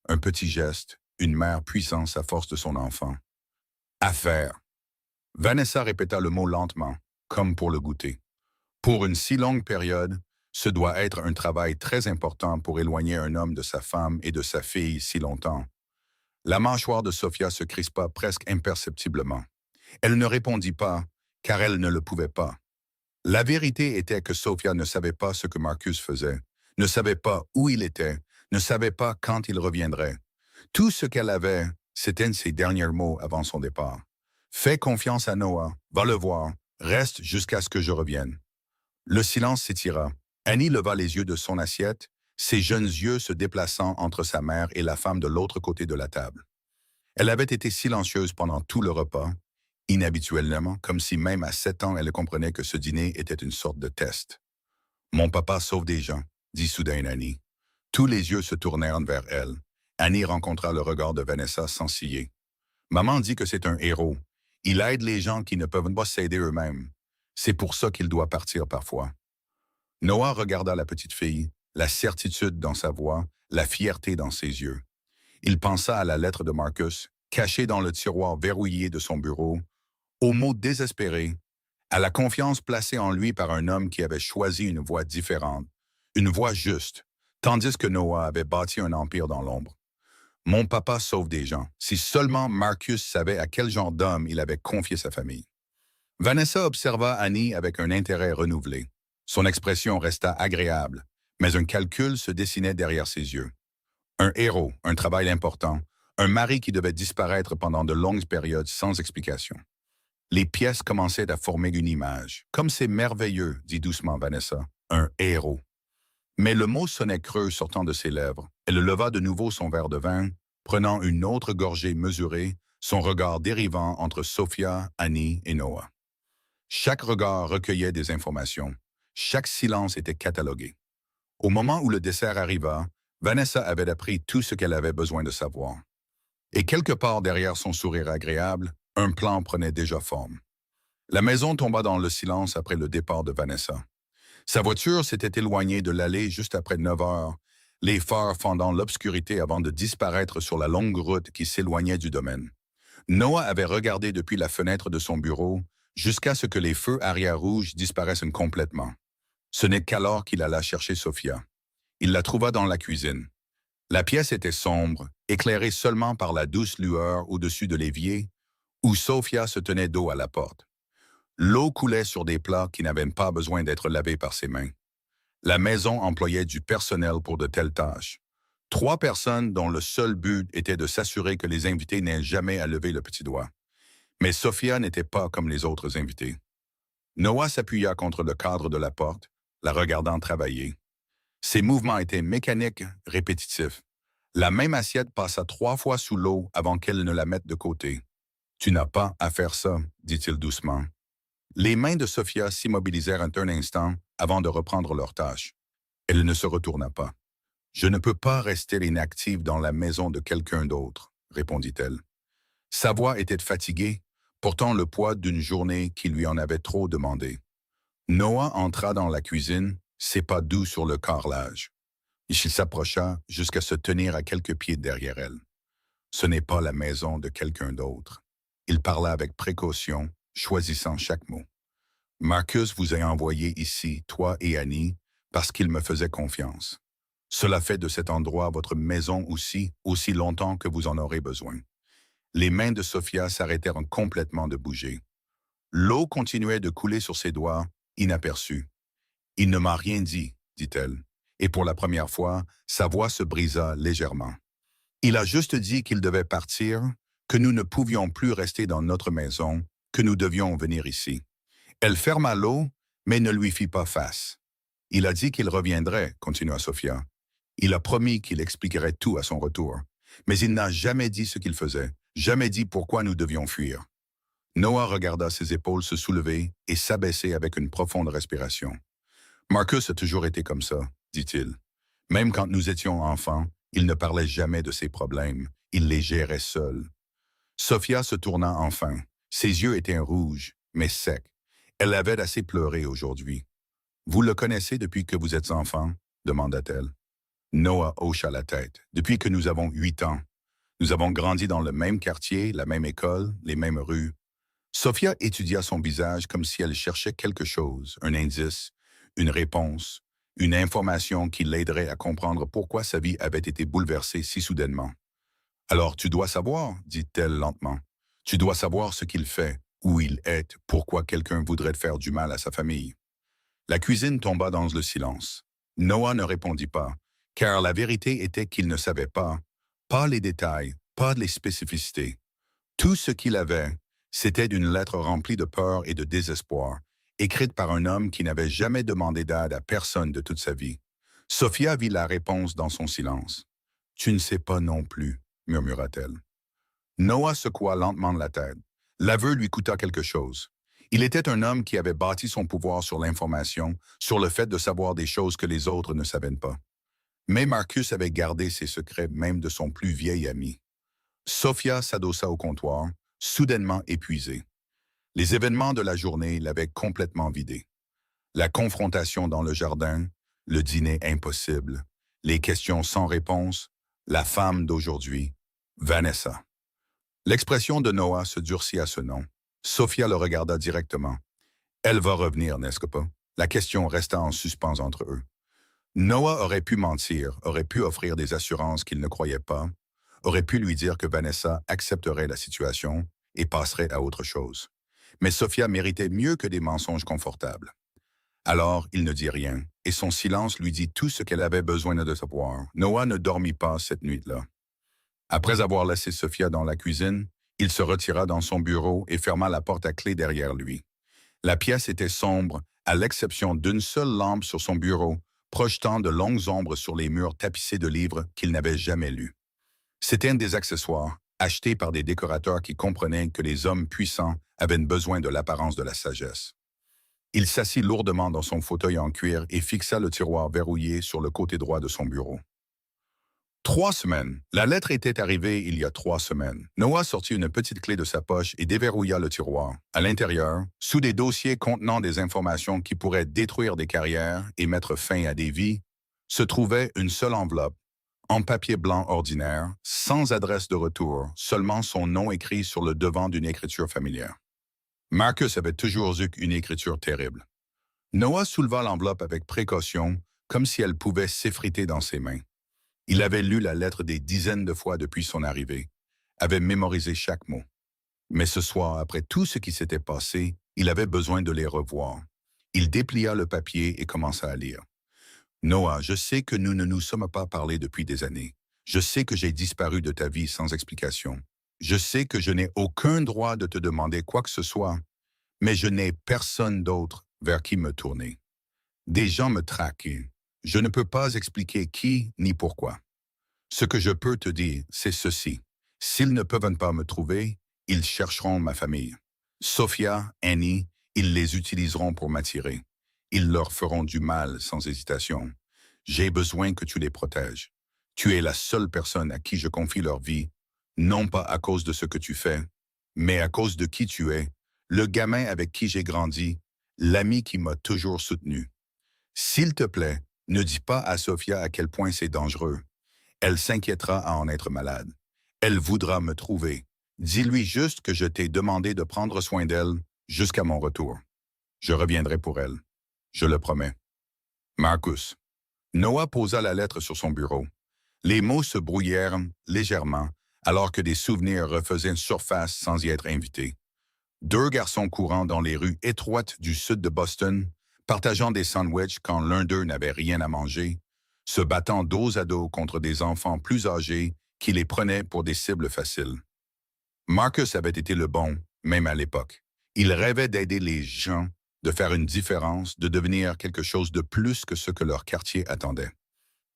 Un petit geste, une mère puissance à force de son enfant. Affaires. Vanessa répéta le mot lentement, comme pour le goûter. Pour une si longue période, ce doit être un travail très important pour éloigner un homme de sa femme et de sa fille si longtemps. La mâchoire de Sophia se crispa presque imperceptiblement. Elle ne répondit pas, car elle ne le pouvait pas. La vérité était que Sophia ne savait pas ce que Marcus faisait, ne savait pas où il était, ne savait pas quand il reviendrait. Tout ce qu'elle avait, c'était ses derniers mots avant son départ. Fais confiance à Noah, va le voir, reste jusqu'à ce que je revienne. Le silence s'étira. Annie leva les yeux de son assiette, ses jeunes yeux se déplaçant entre sa mère et la femme de l'autre côté de la table. Elle avait été silencieuse pendant tout le repas, inhabituellement, comme si même à 7 ans elle comprenait que ce dîner était une sorte de test. « Mon papa sauve des gens », dit soudain Annie. Tous les yeux se tournèrent vers elle. Annie rencontra le regard de Vanessa sans ciller. « Maman dit que c'est un héros. Il aide les gens qui ne peuvent pas s'aider eux-mêmes. C'est pour ça qu'il doit partir parfois. » Noah regarda la petite fille, la certitude dans sa voix, la fierté dans ses yeux. Il pensa à la lettre de Marcus, cachée dans le tiroir verrouillé de son bureau, aux mots désespérés, à la confiance placée en lui par un homme qui avait choisi une voie différente, une voie juste, tandis que Noah avait bâti un empire dans l'ombre. Mon papa sauve des gens. Si seulement Marcus savait à quel genre d'homme il avait confié sa famille. Vanessa observa Annie avec un intérêt renouvelé. Son expression resta agréable, mais un calcul se dessinait derrière ses yeux. Un héros, un travail important, un mari qui devait disparaître pendant de longues périodes sans explication. Les pièces commençaient à former une image. Comme c'est merveilleux, dit doucement Vanessa, un héros. Mais le mot sonnait creux sortant de ses lèvres. Elle leva de nouveau son verre de vin, prenant une autre gorgée mesurée, son regard dérivant entre Sophia, Annie et Noah. Chaque regard recueillait des informations. Chaque silence était catalogué. Au moment où le dessert arriva, Vanessa avait appris tout ce qu'elle avait besoin de savoir. Et quelque part derrière son sourire agréable, un plan prenait déjà forme. La maison tomba dans le silence après le départ de Vanessa. Sa voiture s'était éloignée de l'allée juste après 9 heures, les phares fendant l'obscurité avant de disparaître sur la longue route qui s'éloignait du domaine. Noah avait regardé depuis la fenêtre de son bureau jusqu'à ce que les feux arrière-rouges disparaissent complètement. Ce n'est qu'alors qu'il alla chercher Sophia. Il la trouva dans la cuisine. La pièce était sombre, éclairée seulement par la douce lueur au-dessus de l'évier, où Sophia se tenait dos à la porte. L'eau coulait sur des plats qui n'avaient pas besoin d'être lavés par ses mains. La maison employait du personnel pour de telles tâches. 3 personnes dont le seul but était de s'assurer que les invités n'aient jamais à lever le petit doigt. Mais Sophia n'était pas comme les autres invités. Noah s'appuya contre le cadre de la porte, la regardant travailler. Ses mouvements étaient mécaniques, répétitifs. La même assiette passa 3 fois sous l'eau avant qu'elle ne la mette de côté. « Tu n'as pas à faire ça », dit-il doucement. Les mains de Sophia s'immobilisèrent un instant avant de reprendre leur tâche. Elle ne se retourna pas. « Je ne peux pas rester inactive dans la maison de quelqu'un d'autre », répondit-elle. Sa voix était fatiguée, portant le poids d'une journée qui lui en avait trop demandé. Noah entra dans la cuisine, ses pas doux sur le carrelage. Il s'approcha jusqu'à se tenir à quelques pieds derrière elle. Ce n'est pas la maison de quelqu'un d'autre. Il parla avec précaution, choisissant chaque mot. Marcus vous a envoyé ici, toi et Annie, parce qu'il me faisait confiance. Cela fait de cet endroit votre maison aussi longtemps que vous en aurez besoin. Les mains de Sophia s'arrêtèrent complètement de bouger. L'eau continuait de couler sur ses doigts, inaperçue. Il ne m'a rien dit, dit-elle. Et pour la première fois, sa voix se brisa légèrement. Il a juste dit qu'il devait partir, que nous ne pouvions plus rester dans notre maison, que nous devions venir ici. Elle ferma l'eau, mais ne lui fit pas face. Il a dit qu'il reviendrait, continua Sophia. Il a promis qu'il expliquerait tout à son retour. Mais il n'a jamais dit ce qu'il faisait, jamais dit pourquoi nous devions fuir. Noah regarda ses épaules se soulever et s'abaisser avec une profonde respiration. Marcus a toujours été comme ça, dit-il. Même quand nous étions enfants, il ne parlait jamais de ses problèmes, il les gérait seul. Sophia se tourna enfin. Ses yeux étaient rouges, mais secs. Elle avait assez pleuré aujourd'hui. « Vous le connaissez depuis que vous êtes enfant ?» demanda-t-elle. Noah hocha la tête. « Depuis que nous avons 8 ans. Nous avons grandi dans le même quartier, la même école, les mêmes rues. » Sophia étudia son visage comme si elle cherchait quelque chose, un indice, une réponse, une information qui l'aiderait à comprendre pourquoi sa vie avait été bouleversée si soudainement. « Alors tu dois savoir, dit-elle lentement. Tu dois savoir ce qu'il fait, où il est, pourquoi quelqu'un voudrait faire du mal à sa famille. » La cuisine tomba dans le silence. Noah ne répondit pas, car la vérité était qu'il ne savait pas les détails, pas les spécificités. Tout ce qu'il avait, c'était une lettre remplie de peur et de désespoir, écrite par un homme qui n'avait jamais demandé d'aide à personne de toute sa vie. Sophia vit la réponse dans son silence. « Tu ne sais pas non plus, » murmura-t-elle. Noah secoua lentement la tête. L'aveu lui coûta quelque chose. Il était un homme qui avait bâti son pouvoir sur l'information, sur le fait de savoir des choses que les autres ne savaient pas. Mais Marcus avait gardé ses secrets même de son plus vieil ami. Sophia s'adossa au comptoir, soudainement épuisée. Les événements de la journée l'avaient complètement vidée. La confrontation dans le jardin, le dîner impossible, les questions sans réponse, la femme d'aujourd'hui, Vanessa. L'expression de Noah se durcit à ce nom. Sophia le regarda directement. « Elle va revenir, n'est-ce pas? » La question resta en suspens entre eux. Noah aurait pu mentir, aurait pu offrir des assurances qu'il ne croyait pas, aurait pu lui dire que Vanessa accepterait la situation et passerait à autre chose. Mais Sophia méritait mieux que des mensonges confortables. Alors, il ne dit rien, et son silence lui dit tout ce qu'elle avait besoin de savoir. Noah ne dormit pas cette nuit-là. Après avoir laissé Sophia dans la cuisine, il se retira dans son bureau et ferma la porte à clé derrière lui. La pièce était sombre, à l'exception d'une seule lampe sur son bureau, projetant de longues ombres sur les murs tapissés de livres qu'il n'avait jamais lus. C'était un des accessoires, achetés par des décorateurs qui comprenaient que les hommes puissants avaient besoin de l'apparence de la sagesse. Il s'assit lourdement dans son fauteuil en cuir et fixa le tiroir verrouillé sur le côté droit de son bureau. 3 semaines. La lettre était arrivée il y a 3 semaines. Noah sortit une petite clé de sa poche et déverrouilla le tiroir. À l'intérieur, sous des dossiers contenant des informations qui pourraient détruire des carrières et mettre fin à des vies, se trouvait une seule enveloppe, en papier blanc ordinaire, sans adresse de retour, seulement son nom écrit sur le devant d'une écriture familière. Marcus avait toujours eu une écriture terrible. Noah souleva l'enveloppe avec précaution, comme si elle pouvait s'effriter dans ses mains. Il avait lu la lettre des dizaines de fois depuis son arrivée, avait mémorisé chaque mot. Mais ce soir, après tout ce qui s'était passé, il avait besoin de les revoir. Il déplia le papier et commença à lire. « Noah, je sais que nous ne nous sommes pas parlé depuis des années. Je sais que j'ai disparu de ta vie sans explication. Je sais que je n'ai aucun droit de te demander quoi que ce soit, mais je n'ai personne d'autre vers qui me tourner. Des gens me traquent. Je ne peux pas expliquer qui ni pourquoi. Ce que je peux te dire, c'est ceci. S'ils ne peuvent pas me trouver, ils chercheront ma famille. Sophia, Annie, ils les utiliseront pour m'attirer. Ils leur feront du mal sans hésitation. J'ai besoin que tu les protèges. Tu es la seule personne à qui je confie leur vie, non pas à cause de ce que tu fais, mais à cause de qui tu es, le gamin avec qui j'ai grandi, l'ami qui m'a toujours soutenu. S'il te plaît, ne dis pas à Sophia à quel point c'est dangereux. Elle s'inquiétera à en être malade. Elle voudra me trouver. Dis-lui juste que je t'ai demandé de prendre soin d'elle jusqu'à mon retour. Je reviendrai pour elle. Je le promets. Marcus. Noah posa la lettre sur son bureau. Les mots se brouillèrent légèrement, alors que des souvenirs refaisaient surface sans y être invités. 2 garçons courant dans les rues étroites du sud de Boston, partageant des sandwichs quand l'un d'eux n'avait rien à manger, se battant dos à dos contre des enfants plus âgés qui les prenaient pour des cibles faciles. Marcus avait été le bon, même à l'époque. Il rêvait d'aider les gens, de faire une différence, de devenir quelque chose de plus que ce que leur quartier attendait.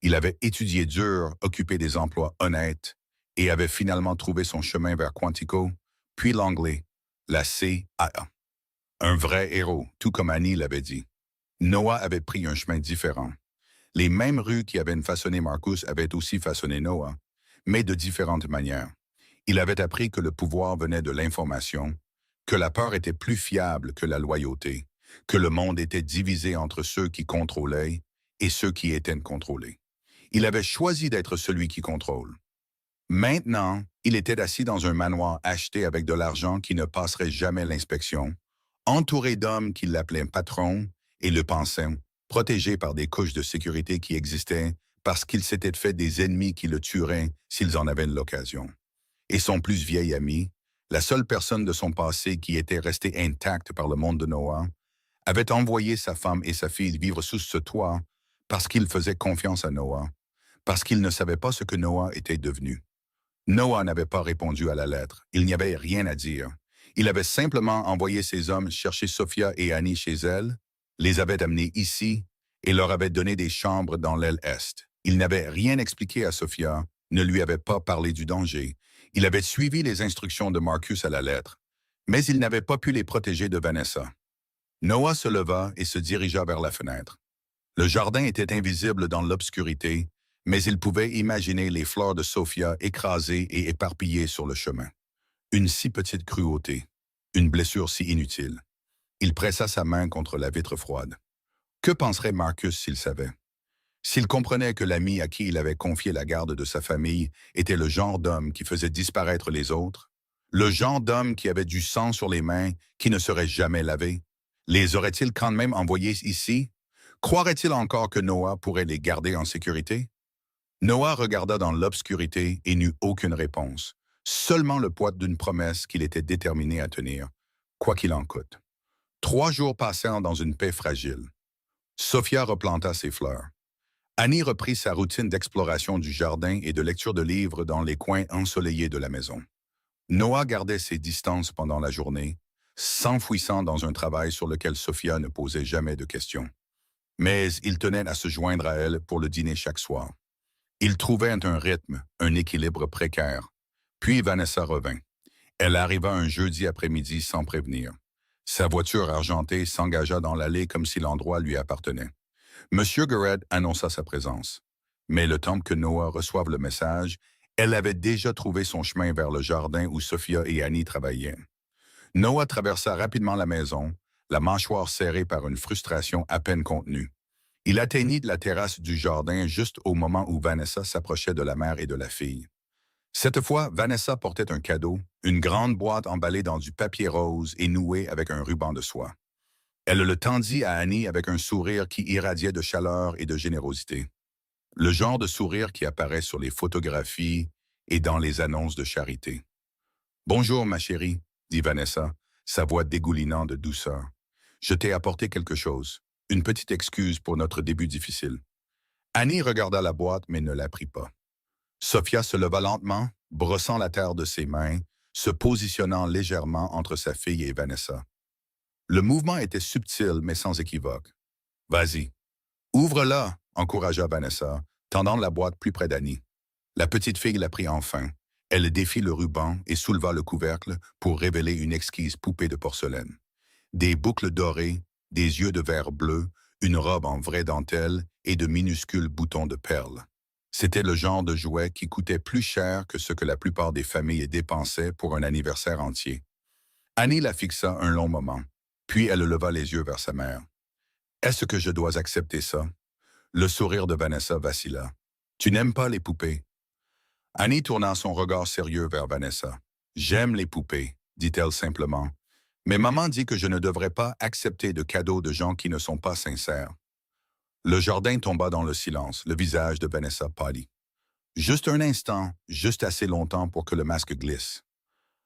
Il avait étudié dur, occupé des emplois honnêtes, et avait finalement trouvé son chemin vers Quantico, puis l'anglais, la CAA. Un vrai héros, tout comme Annie l'avait dit. Noah avait pris un chemin différent. Les mêmes rues qui avaient façonné Marcus avaient aussi façonné Noah, mais de différentes manières. Il avait appris que le pouvoir venait de l'information, que la peur était plus fiable que la loyauté, que le monde était divisé entre ceux qui contrôlaient et ceux qui étaient contrôlés. Il avait choisi d'être celui qui contrôle. Maintenant, il était assis dans un manoir acheté avec de l'argent qui ne passerait jamais l'inspection, entouré d'hommes qui l'appelaient patron et le pensaient, protégé par des couches de sécurité qui existaient parce qu'il s'était fait des ennemis qui le tueraient s'ils en avaient l'occasion. Et son plus vieil ami, la seule personne de son passé qui était restée intacte par le monde de Noah, avait envoyé sa femme et sa fille vivre sous ce toit parce qu'il faisait confiance à Noah, parce qu'il ne savait pas ce que Noah était devenu. Noah n'avait pas répondu à la lettre, il n'y avait rien à dire. Il avait simplement envoyé ses hommes chercher Sophia et Annie chez elle, les avait amenés ici et leur avait donné des chambres dans l'aile Est. Il n'avait rien expliqué à Sophia, ne lui avait pas parlé du danger. Il avait suivi les instructions de Marcus à la lettre, mais il n'avait pas pu les protéger de Vanessa. Noah se leva et se dirigea vers la fenêtre. Le jardin était invisible dans l'obscurité, mais il pouvait imaginer les fleurs de Sophia écrasées et éparpillées sur le chemin. Une si petite cruauté, une blessure si inutile. Il pressa sa main contre la vitre froide. Que penserait Marcus s'il savait? S'il comprenait que l'ami à qui il avait confié la garde de sa famille était le genre d'homme qui faisait disparaître les autres, le genre d'homme qui avait du sang sur les mains, qui ne serait jamais lavé, les aurait-il quand même envoyés ici? Croirait-il encore que Noah pourrait les garder en sécurité? Noah regarda dans l'obscurité et n'eut aucune réponse, seulement le poids d'une promesse qu'il était déterminé à tenir, quoi qu'il en coûte. 3 jours passèrent dans une paix fragile. Sophia replanta ses fleurs. Annie reprit sa routine d'exploration du jardin et de lecture de livres dans les coins ensoleillés de la maison. Noah gardait ses distances pendant la journée, s'enfouissant dans un travail sur lequel Sophia ne posait jamais de questions. Mais il tenait à se joindre à elle pour le dîner chaque soir. Il trouvait un rythme, un équilibre précaire. Puis Vanessa revint. Elle arriva un jeudi après-midi sans prévenir. Sa voiture argentée s'engagea dans l'allée comme si l'endroit lui appartenait. Monsieur Garrett annonça sa présence. Mais le temps que Noah reçoive le message, elle avait déjà trouvé son chemin vers le jardin où Sophia et Annie travaillaient. Noah traversa rapidement la maison, la mâchoire serrée par une frustration à peine contenue. Il atteignit la terrasse du jardin juste au moment où Vanessa s'approchait de la mère et de la fille. Cette fois, Vanessa portait un cadeau, une grande boîte emballée dans du papier rose et nouée avec un ruban de soie. Elle le tendit à Annie avec un sourire qui irradiait de chaleur et de générosité. Le genre de sourire qui apparaît sur les photographies et dans les annonces de charité. « Bonjour, ma chérie, » dit Vanessa, sa voix dégoulinant de douceur. « Je t'ai apporté quelque chose, une petite excuse pour notre début difficile. » Annie regarda la boîte mais ne la prit pas. Sophia se leva lentement, brossant la terre de ses mains, se positionnant légèrement entre sa fille et Vanessa. Le mouvement était subtil mais sans équivoque. « Vas-y. »« Ouvre-la » encouragea Vanessa, tendant la boîte plus près d'Annie. La petite fille la prit enfin. Elle défit le ruban et souleva le couvercle pour révéler une exquise poupée de porcelaine. Des boucles dorées, des yeux de verre bleu, une robe en vraie dentelle et de minuscules boutons de perles. C'était le genre de jouet qui coûtait plus cher que ce que la plupart des familles dépensaient pour un anniversaire entier. Annie la fixa un long moment, puis elle leva les yeux vers sa mère. « Est-ce que je dois accepter ça? » Le sourire de Vanessa vacilla. « Tu n'aimes pas les poupées? » Annie tourna son regard sérieux vers Vanessa. « J'aime les poupées, » dit-elle simplement. « Mais maman dit que je ne devrais pas accepter de cadeaux de gens qui ne sont pas sincères. » Le jardin tomba dans le silence, le visage de Vanessa pâlit. Juste un instant, juste assez longtemps pour que le masque glisse.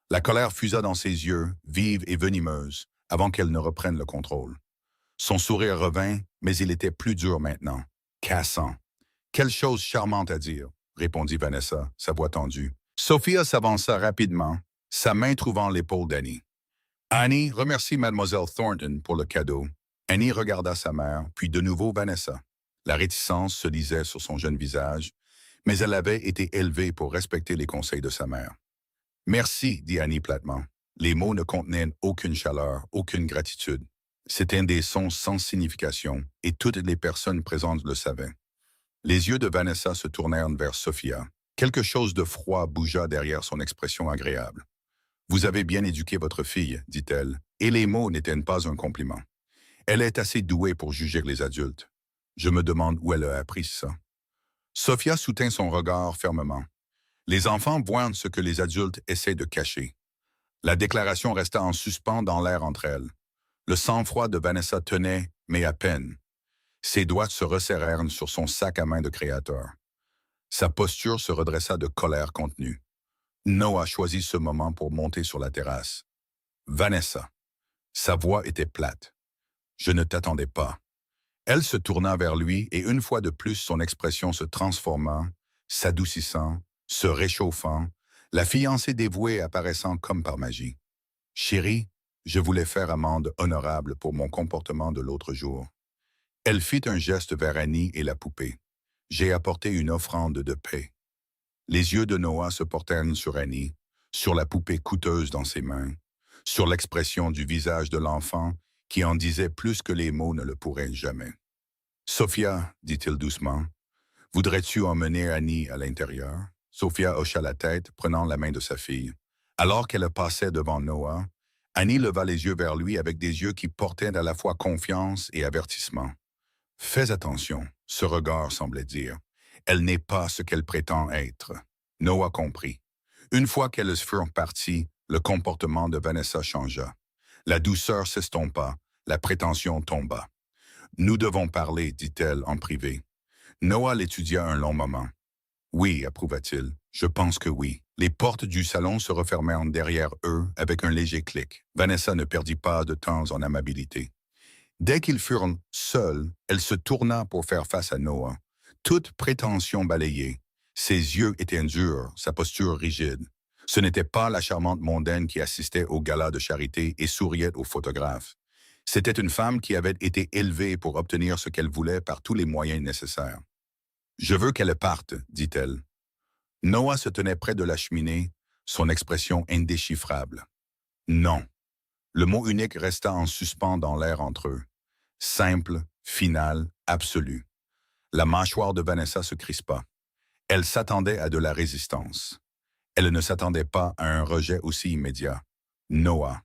La colère fusa dans ses yeux, vive et venimeuse, avant qu'elle ne reprenne le contrôle. Son sourire revint, mais il était plus dur maintenant, cassant. Quelle chose charmante à dire, répondit Vanessa, sa voix tendue. Sophia s'avança rapidement, sa main trouvant l'épaule d'Annie. Annie remercie Mademoiselle Thornton pour le cadeau. Annie regarda sa mère, puis de nouveau Vanessa. La réticence se lisait sur son jeune visage, mais elle avait été élevée pour respecter les conseils de sa mère. Merci, dit Annie platement. Les mots ne contenaient aucune chaleur, aucune gratitude. C'étaient des sons sans signification, et toutes les personnes présentes le savaient. Les yeux de Vanessa se tournèrent vers Sophia. Quelque chose de froid bougea derrière son expression agréable. Vous avez bien éduqué votre fille, dit-elle, et les mots n'étaient pas un compliment. Elle est assez douée pour juger les adultes. Je me demande où elle a appris ça. Sophia soutint son regard fermement. Les enfants voient ce que les adultes essaient de cacher. La déclaration resta en suspens dans l'air entre elles. Le sang-froid de Vanessa tenait, mais à peine. Ses doigts se resserrèrent sur son sac à main de créateur. Sa posture se redressa de colère contenue. Noah choisit ce moment pour monter sur la terrasse. Vanessa. Sa voix était plate. Je ne t'attendais pas. Elle se tourna vers lui et une fois de plus son expression se transforma, s'adoucissant, se réchauffant, la fiancée dévouée apparaissant comme par magie. Chérie, je voulais faire amende honorable pour mon comportement de l'autre jour. Elle fit un geste vers Annie et la poupée. J'ai apporté une offrande de paix. Les yeux de Noah se portèrent sur Annie, sur la poupée coûteuse dans ses mains, sur l'expression du visage de l'enfant qui en disait plus que les mots ne le pourraient jamais. Sophia, dit-il doucement, voudrais-tu emmener Annie à l'intérieur? Sophia hocha la tête, prenant la main de sa fille. Alors qu'elle passait devant Noah, Annie leva les yeux vers lui avec des yeux qui portaient à la fois confiance et avertissement. Fais attention, ce regard semblait dire. Elle n'est pas ce qu'elle prétend être. Noah comprit. Une fois qu'elles furent parties, le comportement de Vanessa changea. La douceur s'estompa, la prétention tomba. Nous devons parler, dit-elle en privé. Noah l'étudia un long moment. Oui, approuva-t-il. Je pense que oui. Les portes du salon se refermèrent derrière eux avec un léger clic. Vanessa ne perdit pas de temps en amabilité. Dès qu'ils furent seuls, elle se tourna pour faire face à Noah. Toute prétention balayée. Ses yeux étaient durs, sa posture rigide. Ce n'était pas la charmante mondaine qui assistait au gala de charité et souriait aux photographes. C'était une femme qui avait été élevée pour obtenir ce qu'elle voulait par tous les moyens nécessaires. « Je veux qu'elle parte, dit-elle. » Noah se tenait près de la cheminée, son expression indéchiffrable. « Non. » Le mot unique resta en suspens dans l'air entre eux. Simple, final, absolu. La mâchoire de Vanessa se crispa. Elle s'attendait à de la résistance. Elle ne s'attendait pas à un rejet aussi immédiat. Noah.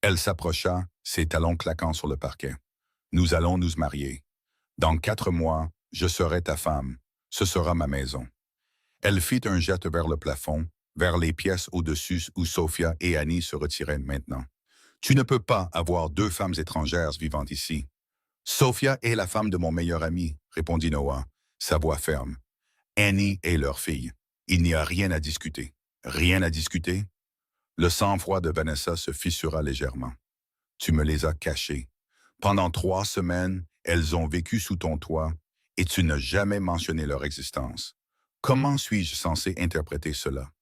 Elle s'approcha, ses talons claquant sur le parquet. « Nous allons nous marier. Dans 4 mois, je serai ta femme. Ce sera ma maison. » Elle fit un geste vers le plafond, vers les pièces au-dessus où Sophia et Annie se retiraient maintenant. « Tu ne peux pas avoir 2 femmes étrangères vivant ici. »« Sophia est la femme de mon meilleur ami, » répondit Noah, sa voix ferme. « Annie est leur fille. Il n'y a rien à discuter. » « Rien à discuter? » Le sang-froid de Vanessa se fissura légèrement. « Tu me les as cachées. Pendant 3 semaines, elles ont vécu sous ton toit et tu n'as jamais mentionné leur existence. Comment suis-je censé interpréter cela? »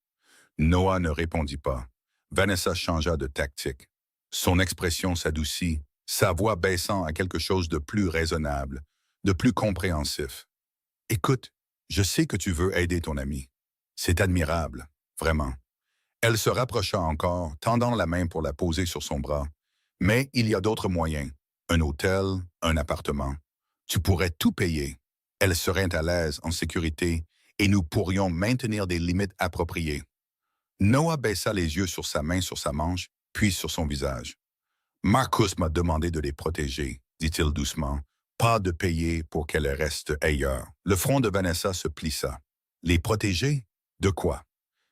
Noah ne répondit pas. Vanessa changea de tactique. Son expression s'adoucit, sa voix baissant à quelque chose de plus raisonnable, de plus compréhensif. « Écoute, je sais que tu veux aider ton ami. C'est admirable, vraiment. » Elle se rapprocha encore, tendant la main pour la poser sur son bras. « Mais il y a d'autres moyens. Un hôtel, un appartement. Tu pourrais tout payer. Elle serait à l'aise, en sécurité, et nous pourrions maintenir des limites appropriées. » Noah baissa les yeux sur sa main sur sa manche, puis sur son visage. « Marcus m'a demandé de les protéger, » dit-il doucement. « Pas de payer pour qu'elles restent ailleurs. » Le front de Vanessa se plissa. « Les protéger? De quoi? »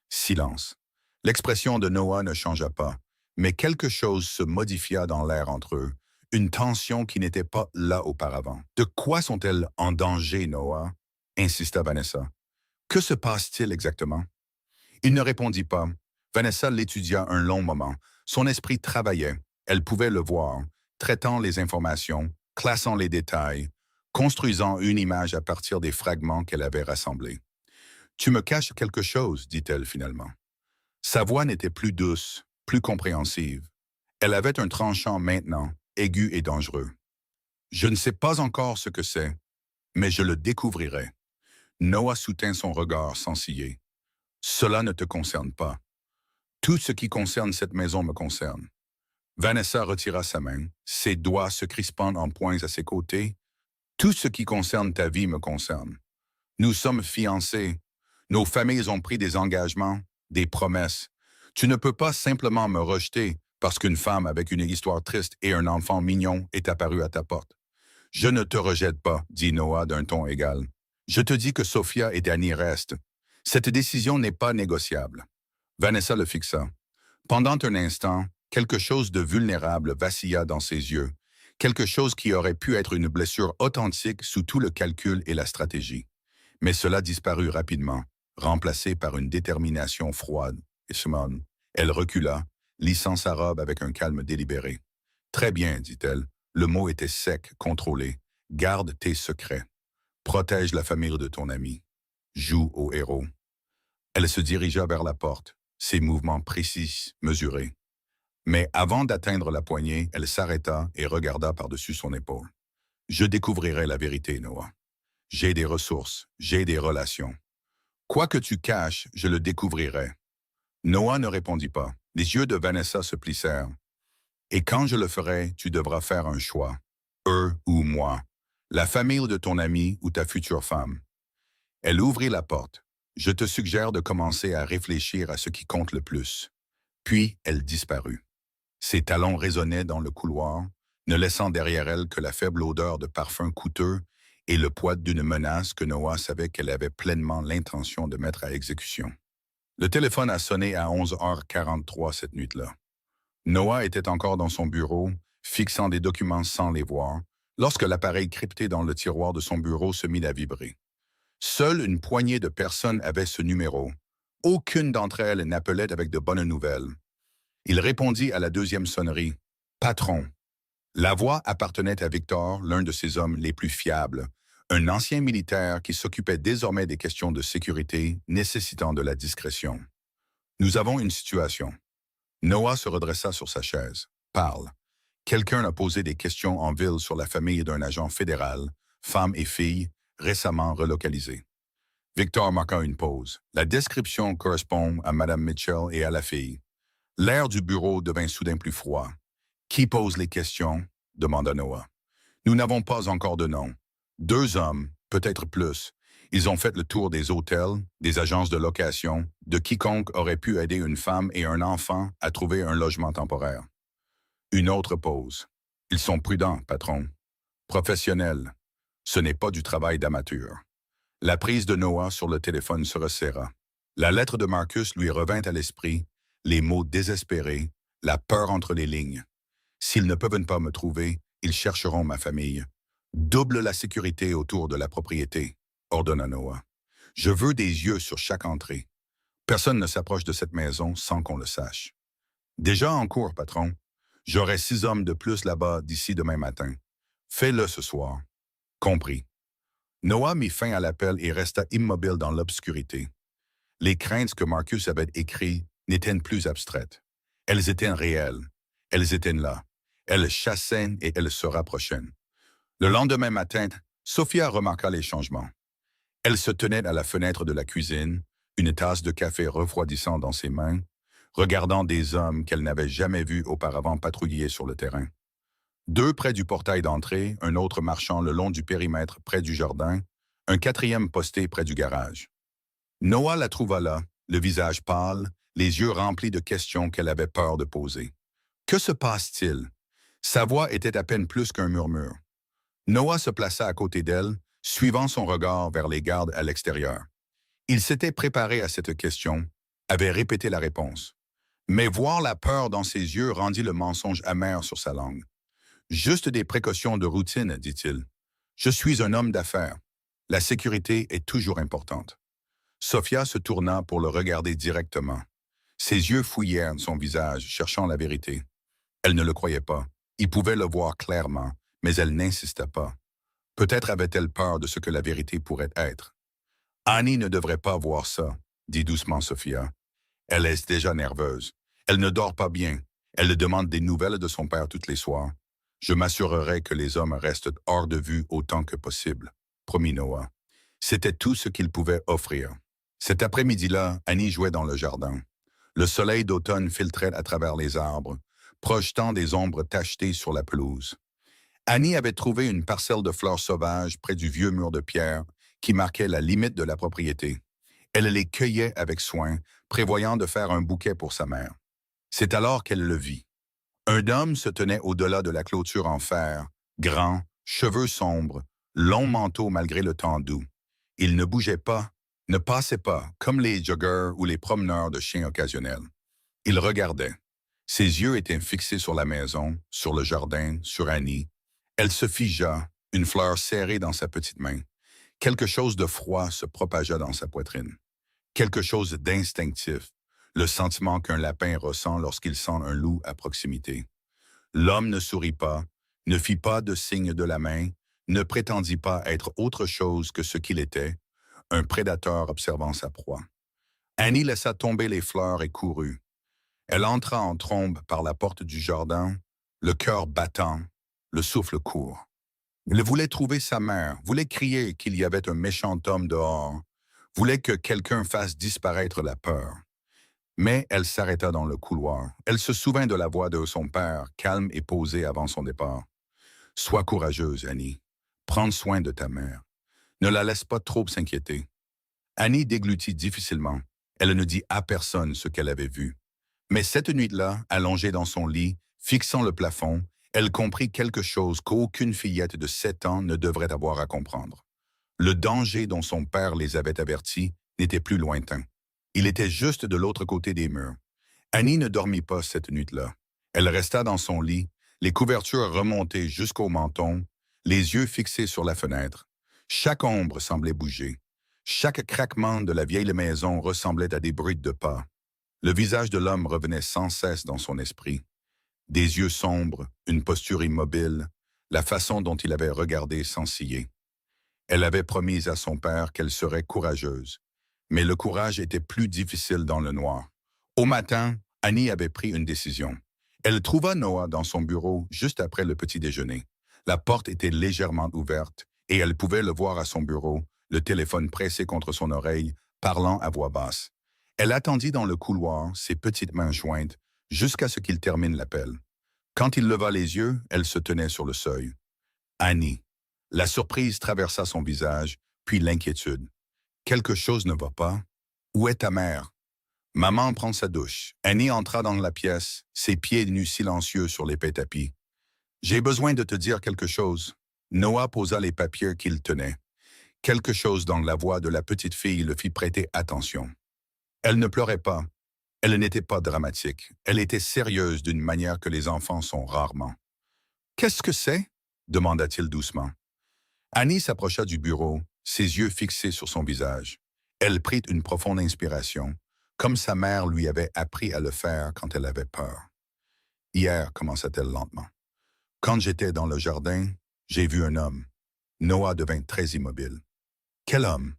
Silence. L'expression de Noah ne changea pas, mais quelque chose se modifia dans l'air entre eux, une tension qui n'était pas là auparavant. « De quoi sont-elles en danger, Noah? » insista Vanessa. « Que se passe-t-il exactement? » Il ne répondit pas. Vanessa l'étudia un long moment. Son esprit travaillait. Elle pouvait le voir, traitant les informations, classant les détails, construisant une image à partir des fragments qu'elle avait rassemblés. « Tu me caches quelque chose, dit-elle finalement. Sa voix n'était plus douce, plus compréhensive. Elle avait un tranchant maintenant, aigu et dangereux. « Je ne sais pas encore ce que c'est, mais je le découvrirai. » Noah soutint son regard sans ciller. « Cela ne te concerne pas. Tout ce qui concerne cette maison me concerne. » Vanessa retira sa main, ses doigts se crispant en poings à ses côtés. « Tout ce qui concerne ta vie me concerne. Nous sommes fiancés. Nos familles ont pris des engagements, des promesses. Tu ne peux pas simplement me rejeter parce qu'une femme avec une histoire triste et un enfant mignon est apparue à ta porte. »« Je ne te rejette pas, » dit Noah d'un ton égal. « Je te dis que Sophia et Danny restent. Cette décision n'est pas négociable. » Vanessa le fixa. Pendant un instant, quelque chose de vulnérable vacilla dans ses yeux, quelque chose qui aurait pu être une blessure authentique sous tout le calcul et la stratégie. Mais cela disparut rapidement, remplacé par une détermination froide et sombre. Elle recula, lissant sa robe avec un calme délibéré. « Très bien, dit-elle. Le mot était sec, contrôlé. Garde tes secrets. Protège la famille de ton ami. Joue au héros. » Elle se dirigea vers la porte, ses mouvements précis, mesurés. Mais avant d'atteindre la poignée, elle s'arrêta et regarda par-dessus son épaule. « Je découvrirai la vérité, Noah. J'ai des ressources, j'ai des relations. Quoi que tu caches, je le découvrirai. » Noah ne répondit pas. Les yeux de Vanessa se plissèrent. « Et quand je le ferai, tu devras faire un choix. Eux ou moi. La famille de ton ami ou ta future femme. » Elle ouvrit la porte. « Je te suggère de commencer à réfléchir à ce qui compte le plus. » Puis elle disparut. Ses talons résonnaient dans le couloir, ne laissant derrière elle que la faible odeur de parfum coûteux et le poids d'une menace que Noah savait qu'elle avait pleinement l'intention de mettre à exécution. Le téléphone a sonné à 11h43 cette nuit-là. Noah était encore dans son bureau, fixant des documents sans les voir, lorsque l'appareil crypté dans le tiroir de son bureau se mit à vibrer. Seule une poignée de personnes avait ce numéro. Aucune d'entre elles n'appelait avec de bonnes nouvelles. Il répondit à la deuxième sonnerie. « Patron. » La voix appartenait à Victor, l'un de ses hommes les plus fiables, un ancien militaire qui s'occupait désormais des questions de sécurité nécessitant de la discrétion. « Nous avons une situation. » Noah se redressa sur sa chaise. « Parle. » Quelqu'un a posé des questions en ville sur la famille d'un agent fédéral, femme et fille, récemment relocalisés. Victor marqua une pause. La description correspond à Mme Mitchell et à la fille. L'air du bureau devint soudain plus froid. « Qui pose les questions ?» demanda Noah. « Nous n'avons pas encore de nom. 2 hommes, peut-être plus. Ils ont fait le tour des hôtels, des agences de location, de quiconque aurait pu aider une femme et un enfant à trouver un logement temporaire. » Une autre pause. « Ils sont prudents, patron. Professionnels. Ce n'est pas du travail d'amateur. » La prise de Noah sur le téléphone se resserra. La lettre de Marcus lui revint à l'esprit, les mots désespérés, la peur entre les lignes. « S'ils ne peuvent pas me trouver, ils chercheront ma famille. Double la sécurité autour de la propriété, » ordonna Noah. « Je veux des yeux sur chaque entrée. Personne ne s'approche de cette maison sans qu'on le sache. » « Déjà en cours, patron. J'aurai 6 hommes de plus là-bas d'ici demain matin. Fais-le ce soir. » « Compris. » Noah mit fin à l'appel et resta immobile dans l'obscurité. Les craintes que Marcus avait écrites n'étaient plus abstraites. Elles étaient réelles. Elles étaient là. Elles chassaient et elles se rapprochaient. Le lendemain matin, Sophia remarqua les changements. Elle se tenait à la fenêtre de la cuisine, une tasse de café refroidissant dans ses mains, regardant des hommes qu'elle n'avait jamais vus auparavant patrouiller sur le terrain. 2 près du portail d'entrée, un autre marchant le long du périmètre près du jardin, un 4e posté près du garage. Noah la trouva là, le visage pâle, les yeux remplis de questions qu'elle avait peur de poser. Que se passe-t-il? Sa voix était à peine plus qu'un murmure. Noah se plaça à côté d'elle, suivant son regard vers les gardes à l'extérieur. Il s'était préparé à cette question, avait répété la réponse. Mais voir la peur dans ses yeux rendit le mensonge amer sur sa langue. « Juste des précautions de routine, dit-il. Je suis un homme d'affaires. La sécurité est toujours importante. » Sophia se tourna pour le regarder directement. Ses yeux fouillèrent son visage, cherchant la vérité. Elle ne le croyait pas. Il pouvait le voir clairement, mais elle n'insista pas. Peut-être avait-elle peur de ce que la vérité pourrait être. Annie ne devrait pas voir ça, dit doucement Sophia. Elle est déjà nerveuse. Elle ne dort pas bien. Elle demande des nouvelles de son père toutes les soirs. Je m'assurerai que les hommes restent hors de vue autant que possible, promit Noah. C'était tout ce qu'il pouvait offrir. Cet après-midi-là, Annie jouait dans le jardin. Le soleil d'automne filtrait à travers les arbres, projetant des ombres tachetées sur la pelouse. Annie avait trouvé une parcelle de fleurs sauvages près du vieux mur de pierre qui marquait la limite de la propriété. Elle les cueillait avec soin, prévoyant de faire un bouquet pour sa mère. C'est alors qu'elle le vit. Un homme se tenait au-delà de la clôture en fer, grand, cheveux sombres, long manteau malgré le temps doux. Il ne bougeait pas, ne passait pas, comme les joggeurs ou les promeneurs de chiens occasionnels. Il regardait. Ses yeux étaient fixés sur la maison, sur le jardin, sur Annie. Elle se figea, une fleur serrée dans sa petite main. Quelque chose de froid se propagea dans sa poitrine. Quelque chose d'instinctif, le sentiment qu'un lapin ressent lorsqu'il sent un loup à proximité. L'homme ne sourit pas, ne fit pas de signe de la main, ne prétendit pas être autre chose que ce qu'il était, un prédateur observant sa proie. Annie laissa tomber les fleurs et courut. Elle entra en trombe par la porte du jardin, le cœur battant, le souffle court. Elle voulait trouver sa mère, voulait crier qu'il y avait un méchant homme dehors, voulait que quelqu'un fasse disparaître la peur. Mais elle s'arrêta dans le couloir. Elle se souvint de la voix de son père, calme et posée avant son départ. « Sois courageuse, Annie. Prends soin de ta mère. Ne la laisse pas trop s'inquiéter. » Annie déglutit difficilement. Elle ne dit à personne ce qu'elle avait vu. Mais cette nuit-là, allongée dans son lit, fixant le plafond, elle comprit quelque chose qu'aucune fillette de 7 ans ne devrait avoir à comprendre. Le danger dont son père les avait avertis n'était plus lointain. Il était juste de l'autre côté des murs. Annie ne dormit pas cette nuit-là. Elle resta dans son lit, les couvertures remontées jusqu'au menton, les yeux fixés sur la fenêtre. Chaque ombre semblait bouger. Chaque craquement de la vieille maison ressemblait à des bruits de pas. Le visage de l'homme revenait sans cesse dans son esprit. Des yeux sombres, une posture immobile, la façon dont il avait regardé sans ciller. Elle avait promis à son père qu'elle serait courageuse. Mais le courage était plus difficile dans le noir. Au matin, Annie avait pris une décision. Elle trouva Noah dans son bureau juste après le petit déjeuner. La porte était légèrement ouverte et elle pouvait le voir à son bureau, le téléphone pressé contre son oreille, parlant à voix basse. Elle attendit dans le couloir, ses petites mains jointes, jusqu'à ce qu'il termine l'appel. Quand il leva les yeux, elle se tenait sur le seuil. Annie. La surprise traversa son visage, puis l'inquiétude. Quelque chose ne va pas. Où est ta mère? Maman prend sa douche. Annie entra dans la pièce, ses pieds nus silencieux sur l'épais tapis. J'ai besoin de te dire quelque chose. Noah posa les papiers qu'il tenait. Quelque chose dans la voix de la petite fille le fit prêter attention. Elle ne pleurait pas. Elle n'était pas dramatique. Elle était sérieuse d'une manière que les enfants sont rarement. Qu'est-ce que c'est? Demanda-t-il doucement. Annie s'approcha du bureau, ses yeux fixés sur son visage. Elle prit une profonde inspiration, comme sa mère lui avait appris à le faire quand elle avait peur. Hier, commença-t-elle lentement. Quand j'étais dans le jardin, j'ai vu un homme. Noah devint très immobile. Quel homme?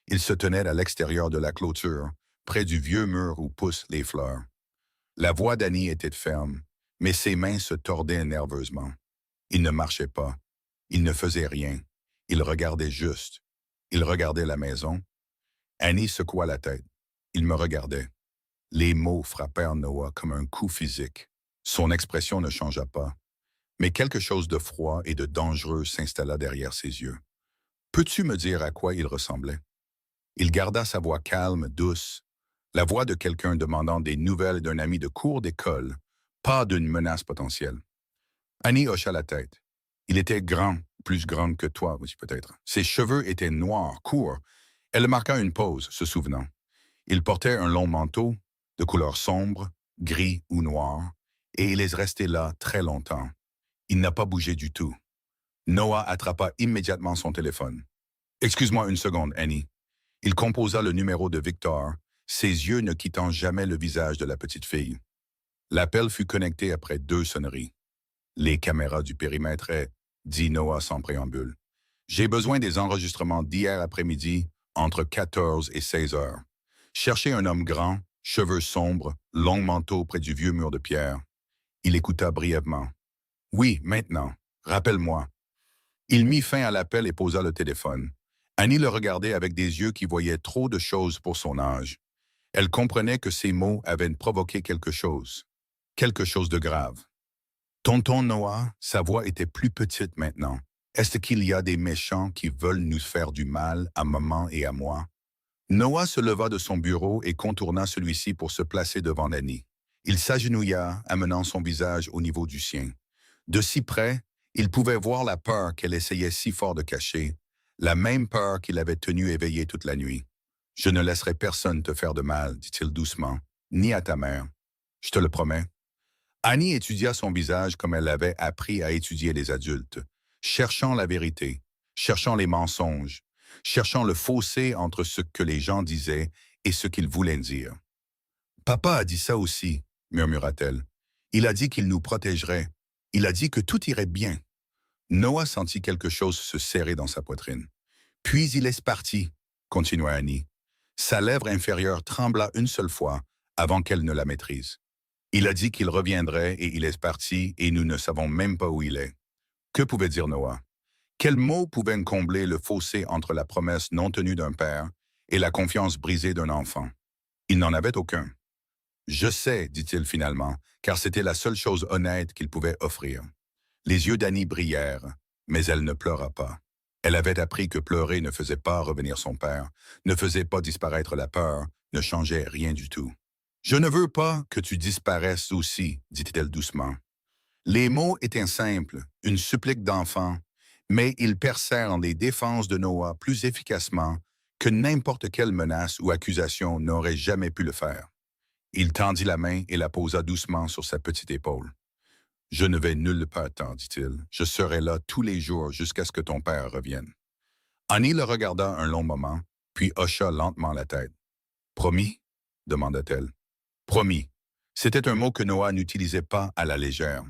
Il se tenait à l'extérieur de la clôture, près du vieux mur où poussent les fleurs. La voix d'Annie était ferme, mais ses mains se tordaient nerveusement. Il ne marchait pas. Il ne faisait rien. Il regardait juste. Il regardait la maison. Annie secoua la tête. Il me regardait. Les mots frappèrent Noah comme un coup physique. Son expression ne changea pas. Mais quelque chose de froid et de dangereux s'installa derrière ses yeux. Peux-tu me dire à quoi il ressemblait? Il garda sa voix calme, douce, la voix de quelqu'un demandant des nouvelles d'un ami de cours d'école, pas d'une menace potentielle. Annie hocha la tête. Il était grand, plus grand que toi aussi peut-être. Ses cheveux étaient noirs, courts. Elle marqua une pause, se souvenant. Il portait un long manteau, de couleur sombre, gris ou noir, et il est resté là très longtemps. Il n'a pas bougé du tout. Noah attrapa immédiatement son téléphone. « Excuse-moi une seconde, Annie. » Il composa le numéro de Victor, ses yeux ne quittant jamais le visage de la petite fille. L'appel fut connecté après 2 sonneries. Les caméras du périmètre dit Noah sans préambule. J'ai besoin des enregistrements d'hier après-midi entre 14 et 16 heures. Cherchez un homme grand, cheveux sombres, long manteau près du vieux mur de pierre. Il écouta brièvement. Oui, maintenant. Rappelle-moi. Il mit fin à l'appel et posa le téléphone. Annie le regardait avec des yeux qui voyaient trop de choses pour son âge. Elle comprenait que ces mots avaient provoqué quelque chose de grave. Tonton Noah, sa voix était plus petite maintenant. Est-ce qu'il y a des méchants qui veulent nous faire du mal à maman et à moi? Noah se leva de son bureau et contourna celui-ci pour se placer devant Annie. Il s'agenouilla, amenant son visage au niveau du sien. De si près, il pouvait voir la peur qu'elle essayait si fort de cacher, la même peur qui l'avait tenue éveillée toute la nuit. « Je ne laisserai personne te faire de mal, dit-il doucement, ni à ta mère. Je te le promets. » Annie étudia son visage comme elle avait appris à étudier les adultes, cherchant la vérité, cherchant les mensonges, cherchant le fossé entre ce que les gens disaient et ce qu'ils voulaient dire. « Papa a dit ça aussi, » murmura-t-elle. « Il a dit qu'il nous protégerait. Il a dit que tout irait bien. » Noah sentit quelque chose se serrer dans sa poitrine. « Puis il est parti, » continua Annie. Sa lèvre inférieure trembla une seule fois avant qu'elle ne la maîtrise. Il a dit qu'il reviendrait et il est parti et nous ne savons même pas où il est. Que pouvait dire Noah? Quels mots pouvaient combler le fossé entre la promesse non tenue d'un père et la confiance brisée d'un enfant? Il n'en avait aucun. « Je sais, dit-il finalement, car c'était la seule chose honnête qu'il pouvait offrir. » Les yeux d'Annie brillèrent, mais elle ne pleura pas. Elle avait appris que pleurer ne faisait pas revenir son père, ne faisait pas disparaître la peur, ne changeait rien du tout. « Je ne veux pas que tu disparaisses aussi, dit-elle doucement. » Les mots étaient simples, une supplique d'enfant, mais ils percèrent les défenses de Noah plus efficacement que n'importe quelle menace ou accusation n'aurait jamais pu le faire. Il tendit la main et la posa doucement sur sa petite épaule. « Je ne vais nulle part, dit-il. Je serai là tous les jours jusqu'à ce que ton père revienne. » Annie le regarda un long moment, puis hocha lentement la tête. « Promis? » demanda-t-elle. « Promis. » C'était un mot que Noah n'utilisait pas à la légère.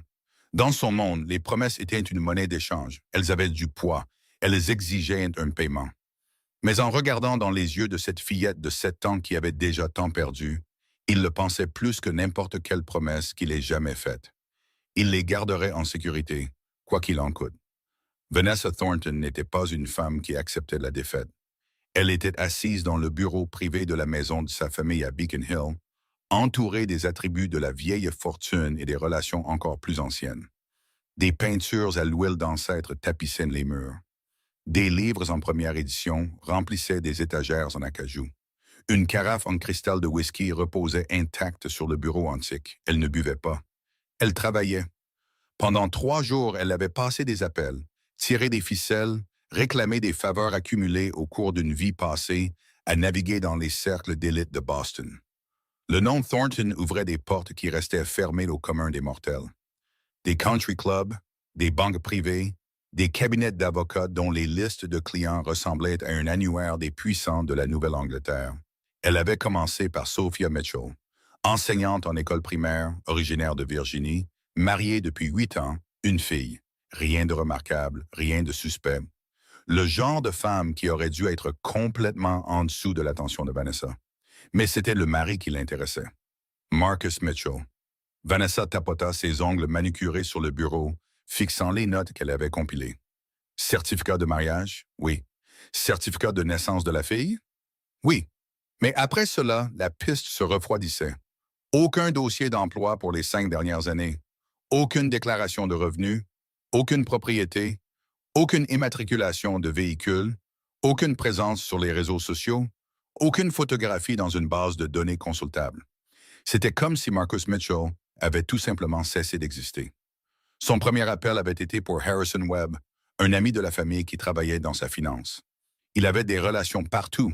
Dans son monde, les promesses étaient une monnaie d'échange. Elles avaient du poids. Elles exigeaient un paiement. Mais en regardant dans les yeux de cette fillette de 7 ans qui avait déjà tant perdu, il le pensait plus que n'importe quelle promesse qu'il ait jamais faite. Il les garderait en sécurité, quoi qu'il en coûte. Vanessa Thornton n'était pas une femme qui acceptait la défaite. Elle était assise dans le bureau privé de la maison de sa famille à Beacon Hill, entourée des attributs de la vieille fortune et des relations encore plus anciennes. Des peintures à l'huile d'ancêtre tapissaient les murs. Des livres en première édition remplissaient des étagères en acajou. Une carafe en cristal de whisky reposait intacte sur le bureau antique. Elle ne buvait pas. Elle travaillait. Pendant 3 jours, elle avait passé des appels, tiré des ficelles, réclamé des faveurs accumulées au cours d'une vie passée à naviguer dans les cercles d'élite de Boston. Le nom Thornton ouvrait des portes qui restaient fermées au commun des mortels. Des country clubs, des banques privées, des cabinets d'avocats dont les listes de clients ressemblaient à un annuaire des puissants de la Nouvelle-Angleterre. Elle avait commencé par Sophia Mitchell, enseignante en école primaire, originaire de Virginie, mariée depuis 8 ans, une fille. Rien de remarquable, rien de suspect. Le genre de femme qui aurait dû être complètement en dessous de l'attention de Vanessa. Mais c'était le mari qui l'intéressait. Marcus Mitchell. Vanessa tapota ses ongles manucurés sur le bureau, fixant les notes qu'elle avait compilées. Certificat de mariage? Oui. Certificat de naissance de la fille? Oui. Mais après cela, la piste se refroidissait. Aucun dossier d'emploi pour les 5 dernières années. Aucune déclaration de revenus. Aucune propriété. Aucune immatriculation de véhicule. Aucune présence sur les réseaux sociaux. Aucune photographie dans une base de données consultable. C'était comme si Marcus Mitchell avait tout simplement cessé d'exister. Son premier appel avait été pour Harrison Webb, un ami de la famille qui travaillait dans sa finance. Il avait des relations partout,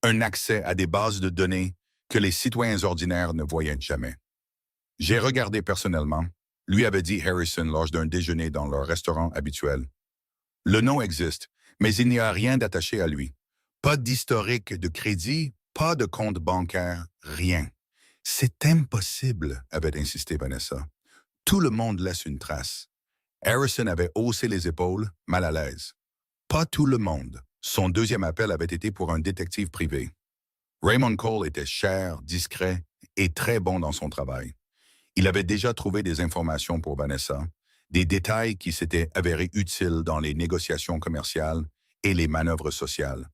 un accès à des bases de données que les citoyens ordinaires ne voyaient jamais. « J'ai regardé personnellement », lui avait dit Harrison lors d'un déjeuner dans leur restaurant habituel. « Le nom existe, mais il n'y a rien d'attaché à lui. Pas d'historique de crédit, pas de compte bancaire, rien. » « C'est impossible, » avait insisté Vanessa. « Tout le monde laisse une trace. » Harrison avait haussé les épaules, mal à l'aise. Pas tout le monde. Son deuxième appel avait été pour un détective privé. Raymond Cole était cher, discret et très bon dans son travail. Il avait déjà trouvé des informations pour Vanessa, des détails qui s'étaient avérés utiles dans les négociations commerciales et les manœuvres sociales.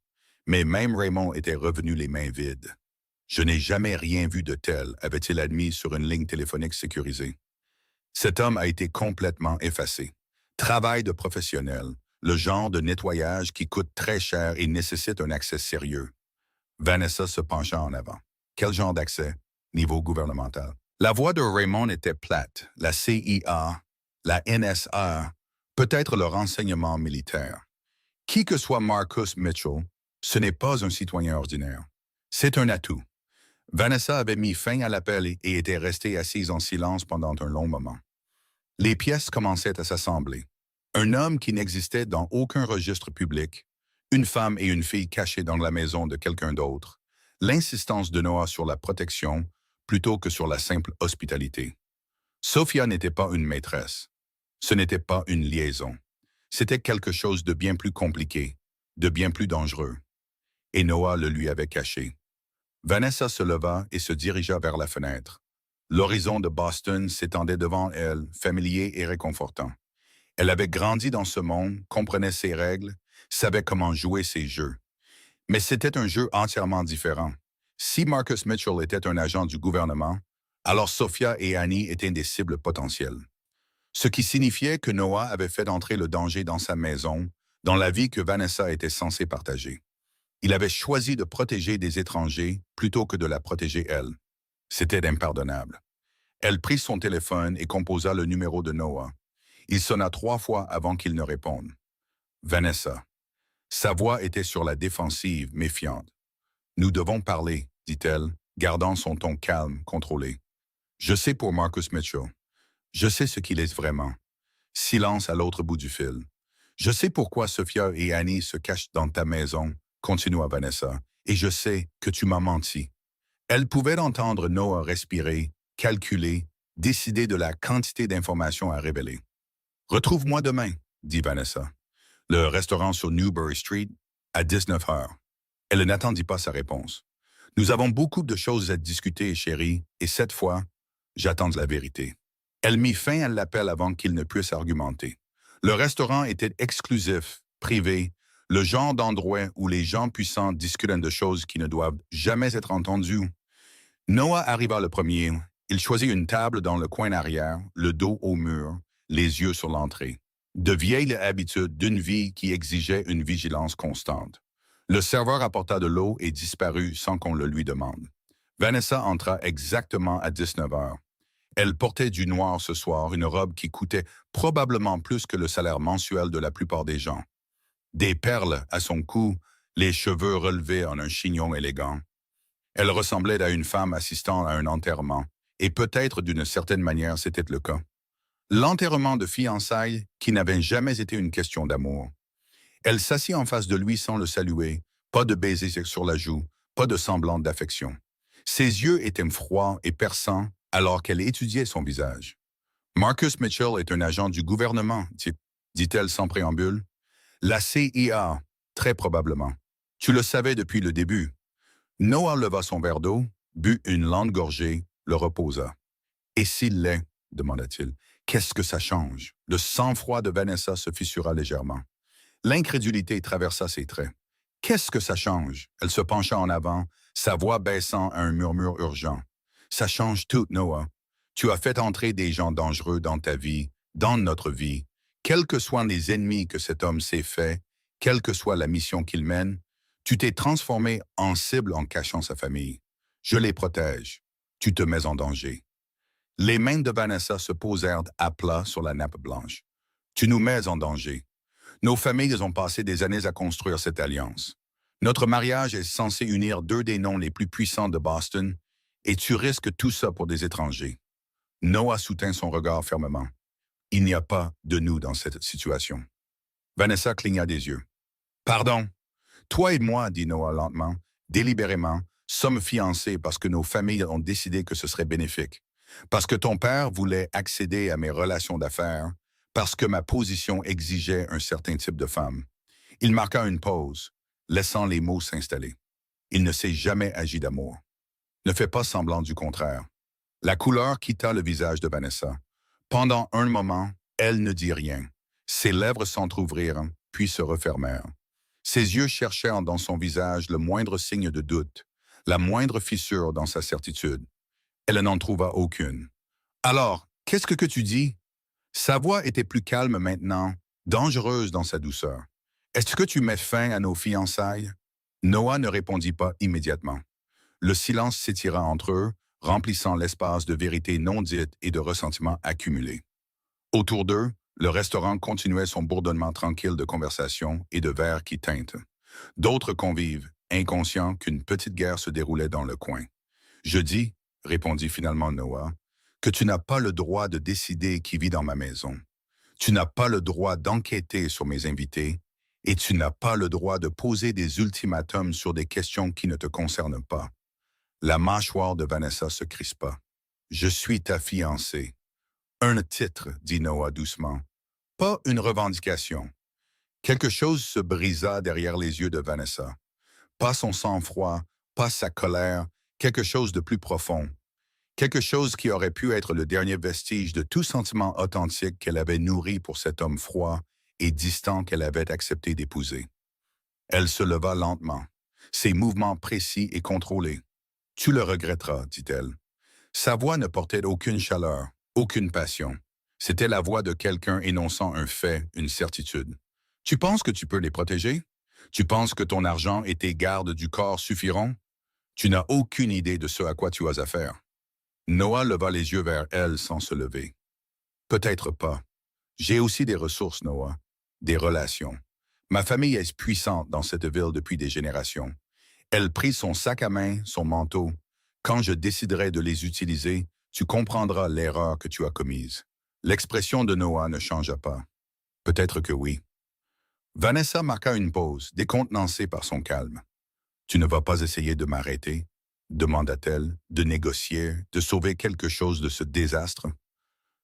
Mais même Raymond était revenu les mains vides. Je n'ai jamais rien vu de tel, avait-il admis sur une ligne téléphonique sécurisée. Cet homme a été complètement effacé. Travail de professionnel, le genre de nettoyage qui coûte très cher et nécessite un accès sérieux. Vanessa se pencha en avant. Quel genre d'accès? Niveau gouvernemental. La voix de Raymond était plate. La CIA, la NSA, peut-être le renseignement militaire. Qui que soit Marcus Mitchell, ce n'est pas un citoyen ordinaire. C'est un atout. Vanessa avait mis fin à l'appel et était restée assise en silence pendant un long moment. Les pièces commençaient à s'assembler. Un homme qui n'existait dans aucun registre public, une femme et une fille cachées dans la maison de quelqu'un d'autre, l'insistance de Noah sur la protection plutôt que sur la simple hospitalité. Sophia n'était pas une maîtresse. Ce n'était pas une liaison. C'était quelque chose de bien plus compliqué, de bien plus dangereux. Et Noah le lui avait caché. Vanessa se leva et se dirigea vers la fenêtre. L'horizon de Boston s'étendait devant elle, familier et réconfortant. Elle avait grandi dans ce monde, comprenait ses règles, savait comment jouer ses jeux. Mais c'était un jeu entièrement différent. Si Marcus Mitchell était un agent du gouvernement, alors Sophia et Annie étaient des cibles potentielles. Ce qui signifiait que Noah avait fait entrer le danger dans sa maison, dans la vie que Vanessa était censée partager. Il avait choisi de protéger des étrangers plutôt que de la protéger elle. C'était impardonnable. Elle prit son téléphone et composa le numéro de Noah. Il sonna 3 fois avant qu'il ne réponde. Vanessa. Sa voix était sur la défensive, méfiante. « Nous devons parler, dit-elle, gardant son ton calme, contrôlé. Je sais pour Marcus Mitchell. Je sais ce qu'il est vraiment. Silence à l'autre bout du fil. Je sais pourquoi Sophia et Annie se cachent dans ta maison, continua Vanessa, et je sais que tu m'as menti. Elle pouvait entendre Noah respirer, calculer, décider de la quantité d'informations à révéler. Retrouve-moi demain, dit Vanessa. Le restaurant sur Newbury Street, à 19 heures. Elle n'attendit pas sa réponse. Nous avons beaucoup de choses à discuter, chérie, et cette fois, j'attends la vérité. Elle mit fin à l'appel avant qu'il ne puisse argumenter. Le restaurant était exclusif, privé, le genre d'endroit où les gens puissants discutent de choses qui ne doivent jamais être entendues. Noah arriva le premier. Il choisit une table dans le coin arrière, le dos au mur, les yeux sur l'entrée. De vieilles habitudes d'une vie qui exigeait une vigilance constante. Le serveur apporta de l'eau et disparut sans qu'on le lui demande. Vanessa entra exactement à 19 heures. Elle portait du noir ce soir, une robe qui coûtait probablement plus que le salaire mensuel de la plupart des gens. Des perles à son cou, les cheveux relevés en un chignon élégant. Elle ressemblait à une femme assistant à un enterrement, et peut-être d'une certaine manière c'était le cas. L'enterrement de fiançailles qui n'avait jamais été une question d'amour. Elle s'assit en face de lui sans le saluer, pas de baiser sur la joue, pas de semblant d'affection. Ses yeux étaient froids et perçants alors qu'elle étudiait son visage. « Marcus Mitchell est un agent du gouvernement, dit-elle sans préambule. La CIA, très probablement. Tu le savais depuis le début. » Noah leva son verre d'eau, but une lente gorgée, le reposa. « Et s'il l'est, demanda-t-il, qu'est-ce que ça change? » Le sang-froid de Vanessa se fissura légèrement. L'incrédulité traversa ses traits. « Qu'est-ce que ça change? » Elle se pencha en avant, sa voix baissant à un murmure urgent. « Ça change tout, Noah. Tu as fait entrer des gens dangereux dans ta vie, dans notre vie. Quels que soient les ennemis que cet homme s'est fait, quelle que soit la mission qu'il mène, tu t'es transformé en cible en cachant sa famille. Je les protège. Tu te mets en danger. » Les mains de Vanessa se posèrent à plat sur la nappe blanche. « Tu nous mets en danger. Nos familles ont passé des années à construire cette alliance. Notre mariage est censé unir 2 des noms les plus puissants de Boston, et tu risques tout ça pour des étrangers. » Noah soutint son regard fermement. « Il n'y a pas de nous dans cette situation. » Vanessa cligna des yeux. « Pardon. Toi et moi, dit Noah lentement, délibérément, sommes fiancés parce que nos familles ont décidé que ce serait bénéfique. Parce que ton père voulait accéder à mes relations d'affaires, parce que ma position exigeait un certain type de femme. Il marqua une pause, laissant les mots s'installer. Il ne s'est jamais agi d'amour. Ne fais pas semblant du contraire. La couleur quitta le visage de Vanessa. Pendant un moment, elle ne dit rien. Ses lèvres s'entr'ouvrirent, puis se refermèrent. Ses yeux cherchèrent dans son visage le moindre signe de doute, la moindre fissure dans sa certitude. Elle n'en trouva aucune. Alors, qu'est-ce que tu dis? Sa voix était plus calme maintenant, dangereuse dans sa douceur. Est-ce que tu mets fin à nos fiançailles? Noah ne répondit pas immédiatement. Le silence s'étira entre eux, remplissant l'espace de vérité non dite et de ressentiments accumulés. Autour d'eux, le restaurant continuait son bourdonnement tranquille de conversation et de verres qui teintent. D'autres convives, inconscients qu'une petite guerre se déroulait dans le coin. Je dis, répondit finalement Noah, que tu n'as pas le droit de décider qui vit dans ma maison. Tu n'as pas le droit d'enquêter sur mes invités et tu n'as pas le droit de poser des ultimatums sur des questions qui ne te concernent pas. La mâchoire de Vanessa se crispa. Je suis ta fiancée. Un titre, dit Noah doucement. Pas une revendication. Quelque chose se brisa derrière les yeux de Vanessa. Pas son sang-froid, pas sa colère, quelque chose de plus profond. Quelque chose qui aurait pu être le dernier vestige de tout sentiment authentique qu'elle avait nourri pour cet homme froid et distant qu'elle avait accepté d'épouser. Elle se leva lentement, ses mouvements précis et contrôlés. « Tu le regretteras, dit-elle. » Sa voix ne portait aucune chaleur, aucune passion. C'était la voix de quelqu'un énonçant un fait, une certitude. « Tu penses que tu peux les protéger? Tu penses que ton argent et tes gardes du corps suffiront? Tu n'as aucune idée de ce à quoi tu as affaire. » Noah leva les yeux vers elle sans se lever. « Peut-être pas. J'ai aussi des ressources, Noah, des relations. Ma famille est puissante dans cette ville depuis des générations. » Elle prit son sac à main, son manteau. « Quand je déciderai de les utiliser, tu comprendras l'erreur que tu as commise. » L'expression de Noah ne changea pas. « Peut-être que oui. » Vanessa marqua une pause, décontenancée par son calme. « Tu ne vas pas essayer de m'arrêter? » demanda-t-elle, de négocier, de sauver quelque chose de ce désastre.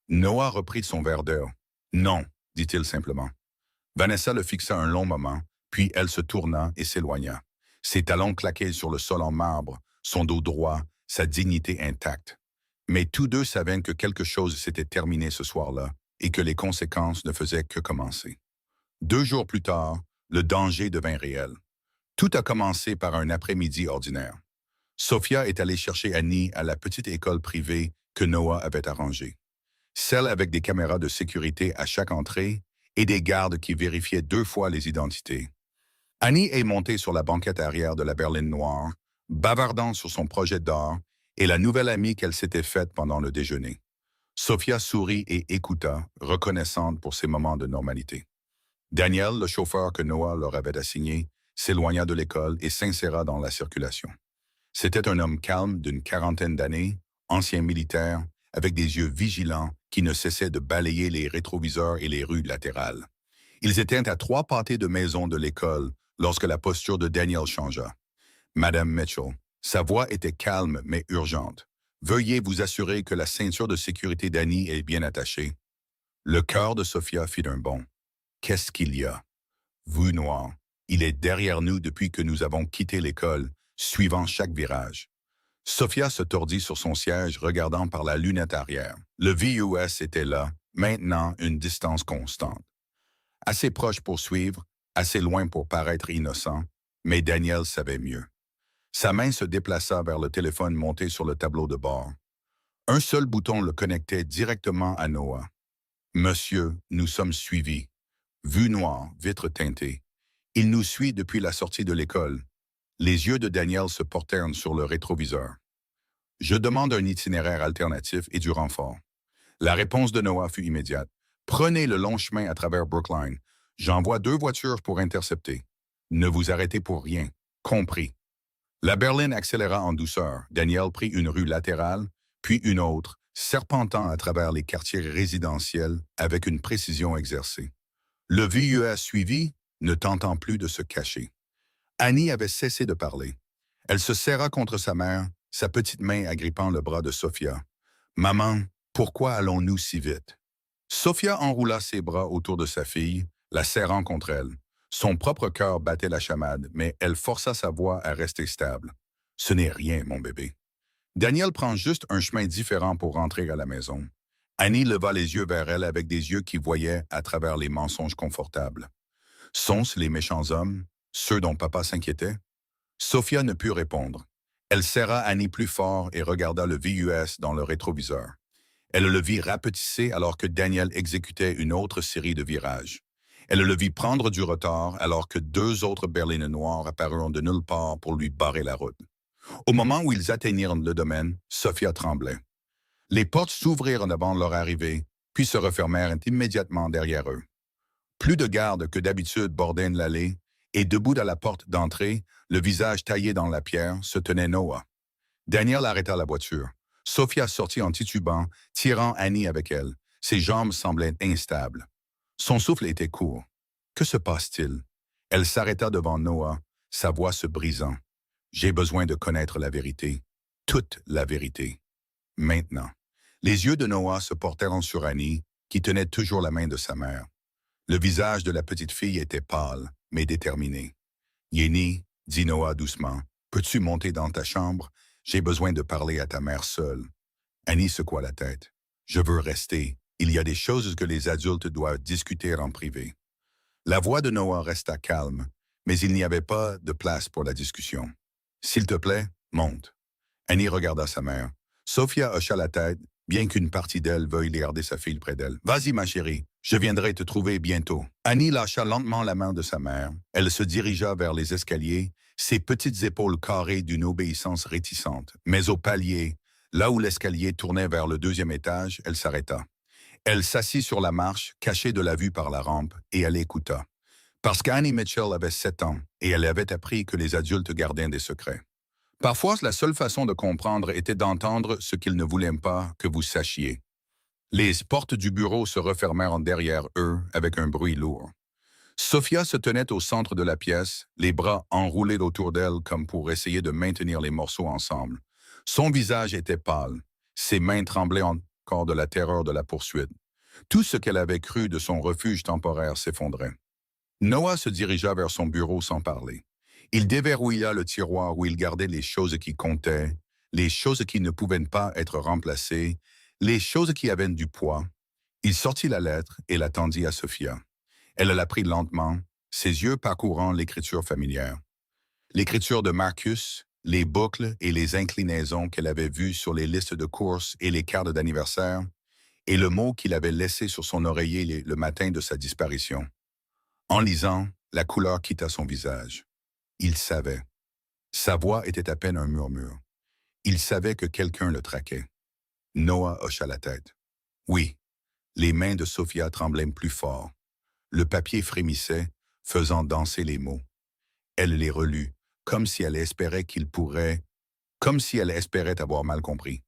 Noah reprit son verre d'eau. « Non, dit-il simplement. » Vanessa le fixa un long moment, puis elle se tourna et s'éloigna. Ses talons claquaient sur le sol en marbre, son dos droit, sa dignité intacte. Mais tous deux savaient que quelque chose s'était terminé ce soir-là et que les conséquences ne faisaient que commencer. 2 jours plus tard, le danger devint réel. Tout a commencé par un après-midi ordinaire. Sophia est allée chercher Annie à la petite école privée que Noah avait arrangée. Celle avec des caméras de sécurité à chaque entrée et des gardes qui vérifiaient 2 fois les identités. Annie est montée sur la banquette arrière de la berline noire, bavardant sur son projet d'art et la nouvelle amie qu'elle s'était faite pendant le déjeuner. Sophia sourit et écouta, reconnaissante pour ces moments de normalité. Daniel, le chauffeur que Noah leur avait assigné, s'éloigna de l'école et s'inséra dans la circulation. C'était un homme calme d'une 40aine d'années, ancien militaire, avec des yeux vigilants qui ne cessaient de balayer les rétroviseurs et les rues latérales. Ils étaient à 3 pâtés de maison de l'école lorsque la posture de Daniel changea. « Madame Mitchell, » sa voix était calme mais urgente. « Veuillez vous assurer que la ceinture de sécurité d'Annie est bien attachée. » Le cœur de Sophia fit un bond. « Qu'est-ce qu'il y a? » « Vue noire. Il est derrière nous depuis que nous avons quitté l'école, suivant chaque virage. » Sophia se tordit sur son siège, regardant par la lunette arrière. Le VUS était là, maintenant une distance constante. Assez proche pour suivre, assez loin pour paraître innocent, mais Daniel savait mieux. Sa main se déplaça vers le téléphone monté sur le tableau de bord. Un seul bouton le connectait directement à Noah. « Monsieur, nous sommes suivis. Vue noire, vitre teintée. Il nous suit depuis la sortie de l'école. » Les yeux de Daniel se portèrent sur le rétroviseur. « Je demande un itinéraire alternatif et du renfort. » La réponse de Noah fut immédiate. « Prenez le long chemin à travers Brookline. J'envoie 2 voitures pour intercepter. Ne vous arrêtez pour rien. Compris. » La berline accéléra en douceur. Daniel prit une rue latérale, puis une autre, serpentant à travers les quartiers résidentiels avec une précision exercée. Le VUS suivi, ne tentant plus de se cacher. Annie avait cessé de parler. Elle se serra contre sa mère, sa petite main agrippant le bras de Sophia. « Maman, pourquoi allons-nous si vite? » Sophia enroula ses bras autour de sa fille, la serrant contre elle. Son propre cœur battait la chamade, mais elle força sa voix à rester stable. Ce n'est rien, mon bébé. Daniel prend juste un chemin différent pour rentrer à la maison. Annie leva les yeux vers elle avec des yeux qui voyaient à travers les mensonges confortables. Sont-ce les méchants hommes, ceux dont papa s'inquiétait? Sophia ne put répondre. Elle serra Annie plus fort et regarda le VUS dans le rétroviseur. Elle le vit rapetisser alors que Daniel exécutait une autre série de virages. Elle le vit prendre du retard alors que deux autres berlines noires apparurent de nulle part pour lui barrer la route. Au moment où ils atteignirent le domaine, Sophia tremblait. Les portes s'ouvrirent en avant leur arrivée, puis se refermèrent immédiatement derrière eux. Plus de gardes que d'habitude bordaient l'allée, et debout à la porte d'entrée, le visage taillé dans la pierre, se tenait Noah. Daniel arrêta la voiture. Sophia sortit en titubant, tirant Annie avec elle. Ses jambes semblaient instables. Son souffle était court. Que se passe-t-il? Elle s'arrêta devant Noah, sa voix se brisant. J'ai besoin de connaître la vérité. Toute la vérité. Maintenant. Les yeux de Noah se portèrent sur Annie, qui tenait toujours la main de sa mère. Le visage de la petite fille était pâle, mais déterminé. « Yenny, dit Noah doucement, peux-tu monter dans ta chambre? J'ai besoin de parler à ta mère seule. » Annie secoua la tête. « Je veux rester. Il y a des choses que les adultes doivent discuter en privé. » La voix de Noah resta calme, mais il n'y avait pas de place pour la discussion. « S'il te plaît, monte. » Annie regarda sa mère. Sophia hocha la tête, bien qu'une partie d'elle veuille garder sa fille près d'elle. « Vas-y, ma chérie, je viendrai te trouver bientôt. » Annie lâcha lentement la main de sa mère. Elle se dirigea vers les escaliers, ses petites épaules carrées d'une obéissance réticente. Mais au palier, là où l'escalier tournait vers le deuxième étage, elle s'arrêta. Elle s'assit sur la marche, cachée de la vue par la rampe, et elle écouta. Parce qu'Annie Mitchell avait 7 ans, et elle avait appris que les adultes gardaient des secrets. Parfois, la seule façon de comprendre était d'entendre ce qu'ils ne voulaient pas que vous sachiez. Les portes du bureau se refermèrent derrière eux avec un bruit lourd. Sophia se tenait au centre de la pièce, les bras enroulés autour d'elle comme pour essayer de maintenir les morceaux ensemble. Son visage était pâle, ses mains tremblaient encore de la terreur de la poursuite. Tout ce qu'elle avait cru de son refuge temporaire s'effondrait. Noah se dirigea vers son bureau sans parler. Il déverrouilla le tiroir où il gardait les choses qui comptaient, les choses qui ne pouvaient pas être remplacées, les choses qui avaient du poids. Il sortit la lettre et la tendit à Sophia. Elle la prit lentement, ses yeux parcourant l'écriture familière. L'écriture de Marcus, les boucles et les inclinaisons qu'elle avait vues sur les listes de courses et les cartes d'anniversaire, et le mot qu'il avait laissé sur son oreiller le matin de sa disparition. En lisant, la couleur quitta son visage. Il savait. Sa voix était à peine un murmure. Il savait que quelqu'un le traquait. Noah hocha la tête. Oui, les mains de Sophia tremblaient plus fort. Le papier frémissait, faisant danser les mots. Elle les relut, comme si elle espérait comme si elle espérait avoir mal compris.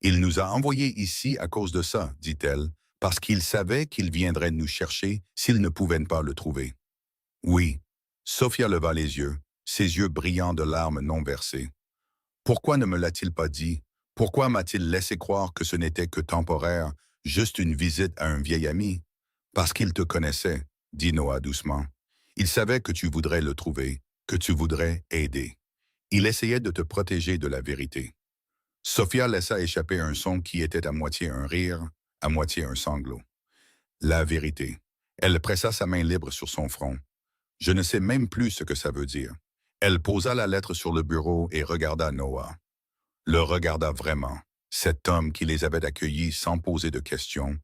Il nous a envoyés ici à cause de ça, dit-elle, parce qu'il savait qu'il viendrait nous chercher s'il ne pouvait pas le trouver. Oui. Sophia leva les yeux, ses yeux brillants de larmes non versées. Pourquoi ne me l'a-t-il pas dit? Pourquoi m'a-t-il laissé croire que ce n'était que temporaire, juste une visite à un vieil ami? Parce qu'il te connaissait, dit Noah doucement. Il savait que tu voudrais le trouver, que tu voudrais aider. Il essayait de te protéger de la vérité. Sophia laissa échapper un son qui était à moitié un rire, à moitié un sanglot. La vérité. Elle pressa sa main libre sur son front. Je ne sais même plus ce que ça veut dire. Elle posa la lettre sur le bureau et regarda Noah. Le regarda vraiment, cet homme qui les avait accueillis sans poser de questions,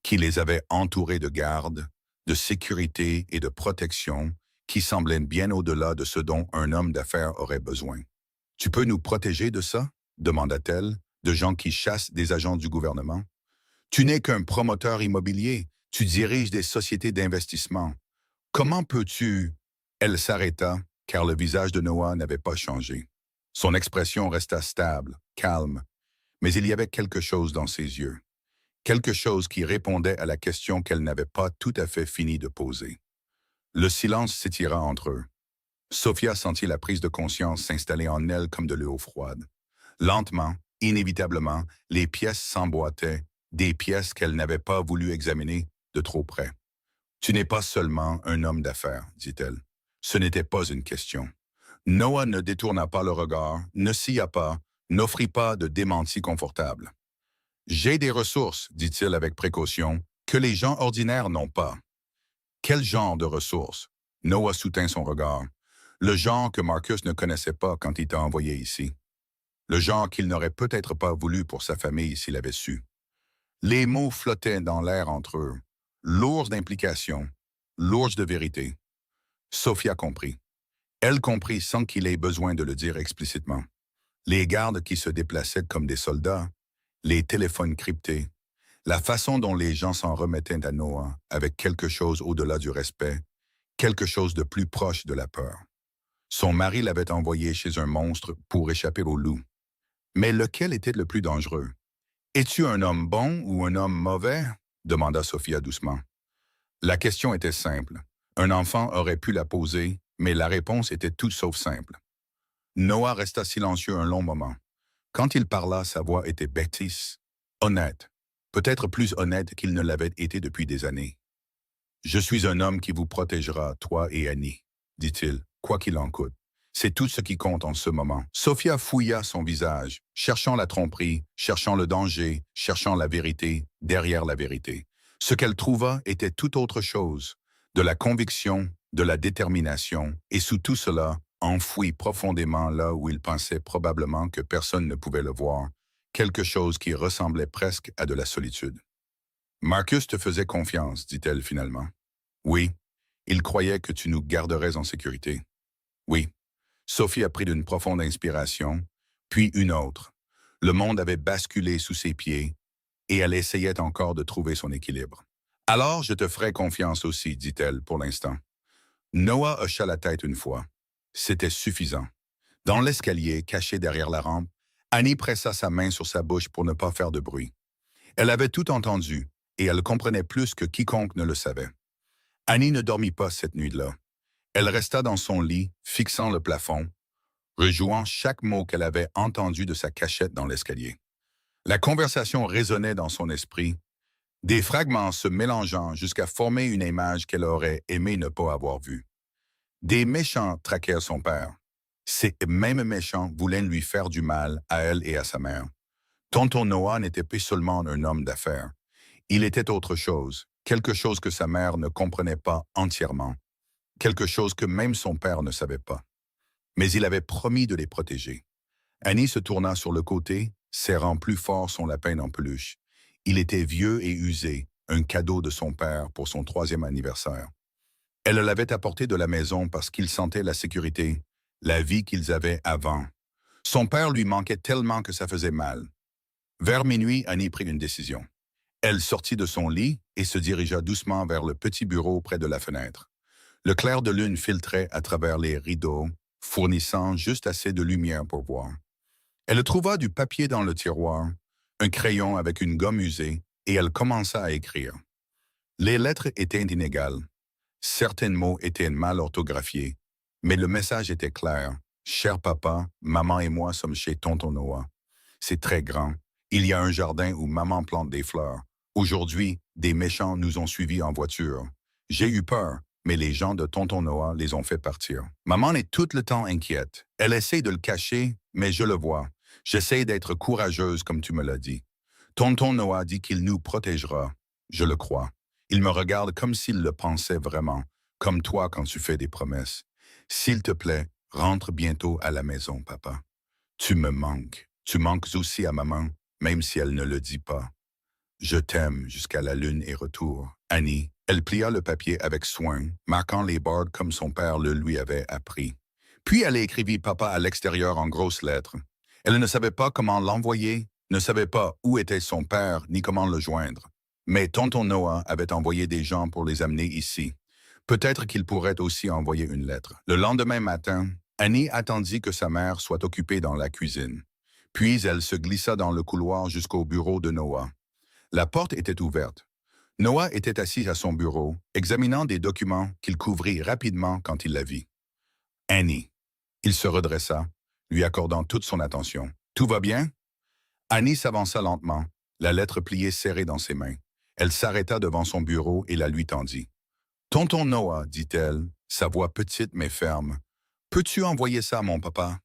qui les avait entourés de gardes, de sécurité et de protection, qui semblaient bien au-delà de ce dont un homme d'affaires aurait besoin. « Tu peux nous protéger de ça ?» demanda-t-elle, de gens qui chassent des agents du gouvernement. « Tu n'es qu'un promoteur immobilier, tu diriges des sociétés d'investissement. Comment peux-tu… » Elle s'arrêta, car le visage de Noah n'avait pas changé. Son expression resta stable, calme, mais il y avait quelque chose dans ses yeux. Quelque chose qui répondait à la question qu'elle n'avait pas tout à fait fini de poser. Le silence s'étira entre eux. Sophia sentit la prise de conscience s'installer en elle comme de l'eau froide. Lentement, inévitablement, les pièces s'emboîtaient, des pièces qu'elle n'avait pas voulu examiner de trop près. Tu n'es pas seulement un homme d'affaires, dit-elle. Ce n'était pas une question. Noah ne détourna pas le regard, ne sia pas, n'offrit pas de démenti confortable. J'ai des ressources, dit-il avec précaution, que les gens ordinaires n'ont pas. Quel genre de ressources? Noah soutint son regard. Le genre que Marcus ne connaissait pas quand il t'a envoyé ici. Le genre qu'il n'aurait peut-être pas voulu pour sa famille s'il avait su. Les mots flottaient dans l'air entre eux, lourds d'implications, lourds de vérité. Sophia comprit. Elle comprit sans qu'il ait besoin de le dire explicitement. Les gardes qui se déplaçaient comme des soldats, les téléphones cryptés, la façon dont les gens s'en remettaient à Noah avec quelque chose au-delà du respect, quelque chose de plus proche de la peur. Son mari l'avait envoyé chez un monstre pour échapper au loup. Mais lequel était le plus dangereux? Es-tu un homme bon ou un homme mauvais? Demanda Sophia doucement. La question était simple. Un enfant aurait pu la poser, mais la réponse était tout sauf simple. Noah resta silencieux un long moment. Quand il parla, sa voix était bêtise, honnête, peut-être plus honnête qu'il ne l'avait été depuis des années. Je suis un homme qui vous protégera, toi et Annie, dit-il, quoi qu'il en coûte. C'est tout ce qui compte en ce moment. Sophia fouilla son visage, cherchant la tromperie, cherchant le danger, cherchant la vérité, derrière la vérité. Ce qu'elle trouva était tout autre chose, de la conviction, de la détermination, et sous tout cela, enfoui profondément là où il pensait probablement que personne ne pouvait le voir, quelque chose qui ressemblait presque à de la solitude. Marcus te faisait confiance, dit-elle finalement. Oui, il croyait que tu nous garderais en sécurité. Oui. Sophie a pris d'une profonde inspiration, puis une autre. Le monde avait basculé sous ses pieds, et elle essayait encore de trouver son équilibre. Alors je te ferai confiance aussi, dit-elle pour l'instant. Noah hocha la tête une fois. C'était suffisant. Dans l'escalier, caché derrière la rampe, Annie pressa sa main sur sa bouche pour ne pas faire de bruit. Elle avait tout entendu, et elle comprenait plus que quiconque ne le savait. Annie ne dormit pas cette nuit-là. Elle resta dans son lit, fixant le plafond, rejouant chaque mot qu'elle avait entendu de sa cachette dans l'escalier. La conversation résonnait dans son esprit, des fragments se mélangeant jusqu'à former une image qu'elle aurait aimé ne pas avoir vue. Des méchants traquèrent son père. Ces mêmes méchants voulaient lui faire du mal à elle et à sa mère. Tonton Noah n'était plus seulement un homme d'affaires. Il était autre chose, quelque chose que sa mère ne comprenait pas entièrement, quelque chose que même son père ne savait pas. Mais il avait promis de les protéger. Annie se tourna sur le côté, serrant plus fort son lapin en peluche. Il était vieux et usé, un cadeau de son père pour son 3e anniversaire. Elle l'avait apporté de la maison parce qu'il sentait la sécurité, la vie qu'ils avaient avant. Son père lui manquait tellement que ça faisait mal. Vers minuit, Annie prit une décision. Elle sortit de son lit et se dirigea doucement vers le petit bureau près de la fenêtre. Le clair de lune filtrait à travers les rideaux, fournissant juste assez de lumière pour voir. Elle trouva du papier dans le tiroir, un crayon avec une gomme usée, et elle commença à écrire. Les lettres étaient inégales. Certains mots étaient mal orthographiés, mais le message était clair. Cher papa, maman et moi sommes chez tonton Noah. C'est très grand. Il y a un jardin où maman plante des fleurs. Aujourd'hui, des méchants nous ont suivis en voiture. J'ai eu peur, mais les gens de tonton Noah les ont fait partir. Maman est tout le temps inquiète. Elle essaie de le cacher, mais je le vois. J'essaie d'être courageuse comme tu me l'as dit. Tonton Noah dit qu'il nous protégera. Je le crois. Il me regarde comme s'il le pensait vraiment, comme toi quand tu fais des promesses. S'il te plaît, rentre bientôt à la maison, papa. Tu me manques. Tu manques aussi à maman, même si elle ne le dit pas. Je t'aime jusqu'à la lune et retour. Annie, elle plia le papier avec soin, marquant les bords comme son père le lui avait appris. Puis elle écrivit papa à l'extérieur en grosses lettres. Elle ne savait pas comment l'envoyer, ne savait pas où était son père ni comment le joindre. Mais tonton Noah avait envoyé des gens pour les amener ici. Peut-être qu'il pourrait aussi envoyer une lettre. Le lendemain matin, Annie attendit que sa mère soit occupée dans la cuisine. Puis elle se glissa dans le couloir jusqu'au bureau de Noah. La porte était ouverte. Noah était assis à son bureau, examinant des documents qu'il couvrit rapidement quand il la vit. Annie. Il se redressa, lui accordant toute son attention. « Tout va bien ?» Annie s'avança lentement, la lettre pliée serrée dans ses mains. Elle s'arrêta devant son bureau et la lui tendit. Tonton Noah, dit-elle, sa voix petite mais ferme, peux-tu envoyer ça à mon papa?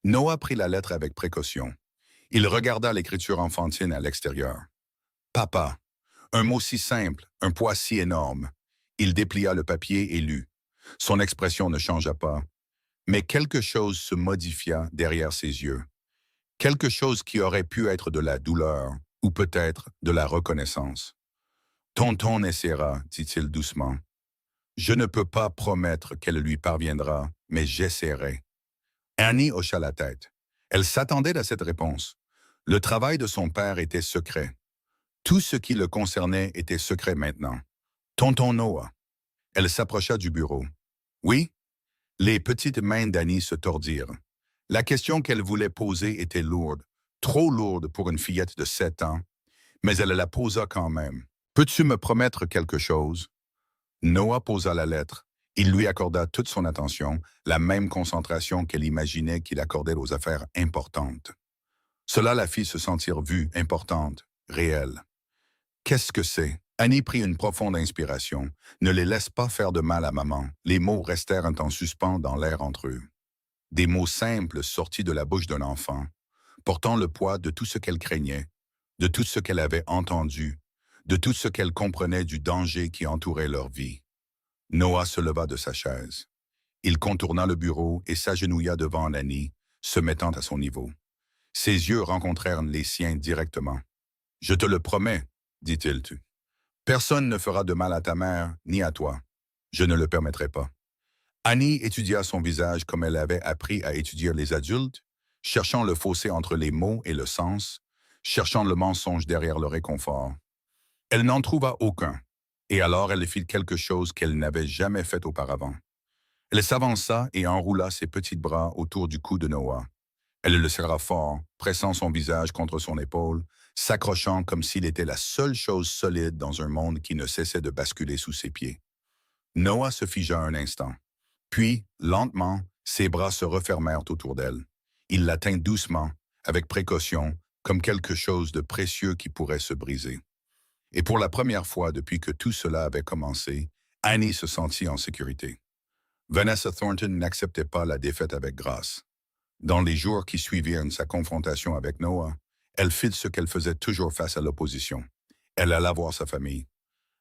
Noah prit la lettre avec précaution. Il regarda l'écriture enfantine à l'extérieur. Papa. Un mot si simple, un poids si énorme. Il déplia le papier et lut. Son expression ne changea pas. Mais quelque chose se modifia derrière ses yeux. Quelque chose qui aurait pu être de la douleur, ou peut-être de la reconnaissance. Tonton essaiera, dit-il doucement. Je ne peux pas promettre qu'elle lui parviendra, mais j'essaierai. Annie hocha la tête. Elle s'attendait à cette réponse. Le travail de son père était secret. Tout ce qui le concernait était secret maintenant. Tonton Noah. Elle s'approcha du bureau. Oui? Les petites mains d'Annie se tordirent. La question qu'elle voulait poser était lourde, trop lourde pour une fillette de 7 ans, mais elle la posa quand même. Peux-tu me promettre quelque chose? Noah posa la lettre. Il lui accorda toute son attention, la même concentration qu'elle imaginait qu'il accordait aux affaires importantes. Cela la fit se sentir vue, importante, réelle. Qu'est-ce que c'est? Annie prit une profonde inspiration. Ne les laisse pas faire de mal à maman. Les mots restèrent en suspens dans l'air entre eux. Des mots simples sortis de la bouche d'un enfant, portant le poids de tout ce qu'elle craignait, de tout ce qu'elle avait entendu, de tout ce qu'elle comprenait du danger qui entourait leur vie. Noah se leva de sa chaise. Il contourna le bureau et s'agenouilla devant Annie, se mettant à son niveau. Ses yeux rencontrèrent les siens directement. « Je te le promets, dit-il. Personne ne fera de mal à ta mère, ni à toi. Je ne le permettrai pas. » Annie étudia son visage comme elle avait appris à étudier les adultes, cherchant le fossé entre les mots et le sens, cherchant le mensonge derrière le réconfort. Elle n'en trouva aucun, et alors elle fit quelque chose qu'elle n'avait jamais fait auparavant. Elle s'avança et enroula ses petits bras autour du cou de Noah. Elle le serra fort, pressant son visage contre son épaule, s'accrochant comme s'il était la seule chose solide dans un monde qui ne cessait de basculer sous ses pieds. Noah se figea un instant. Puis, lentement, ses bras se refermèrent autour d'elle. Il la tint doucement, avec précaution, comme quelque chose de précieux qui pourrait se briser. Et pour la première fois depuis que tout cela avait commencé, Annie se sentit en sécurité. Vanessa Thornton n'acceptait pas la défaite avec grâce. Dans les jours qui suivirent sa confrontation avec Noah, elle fit ce qu'elle faisait toujours face à l'opposition. Elle alla voir sa famille.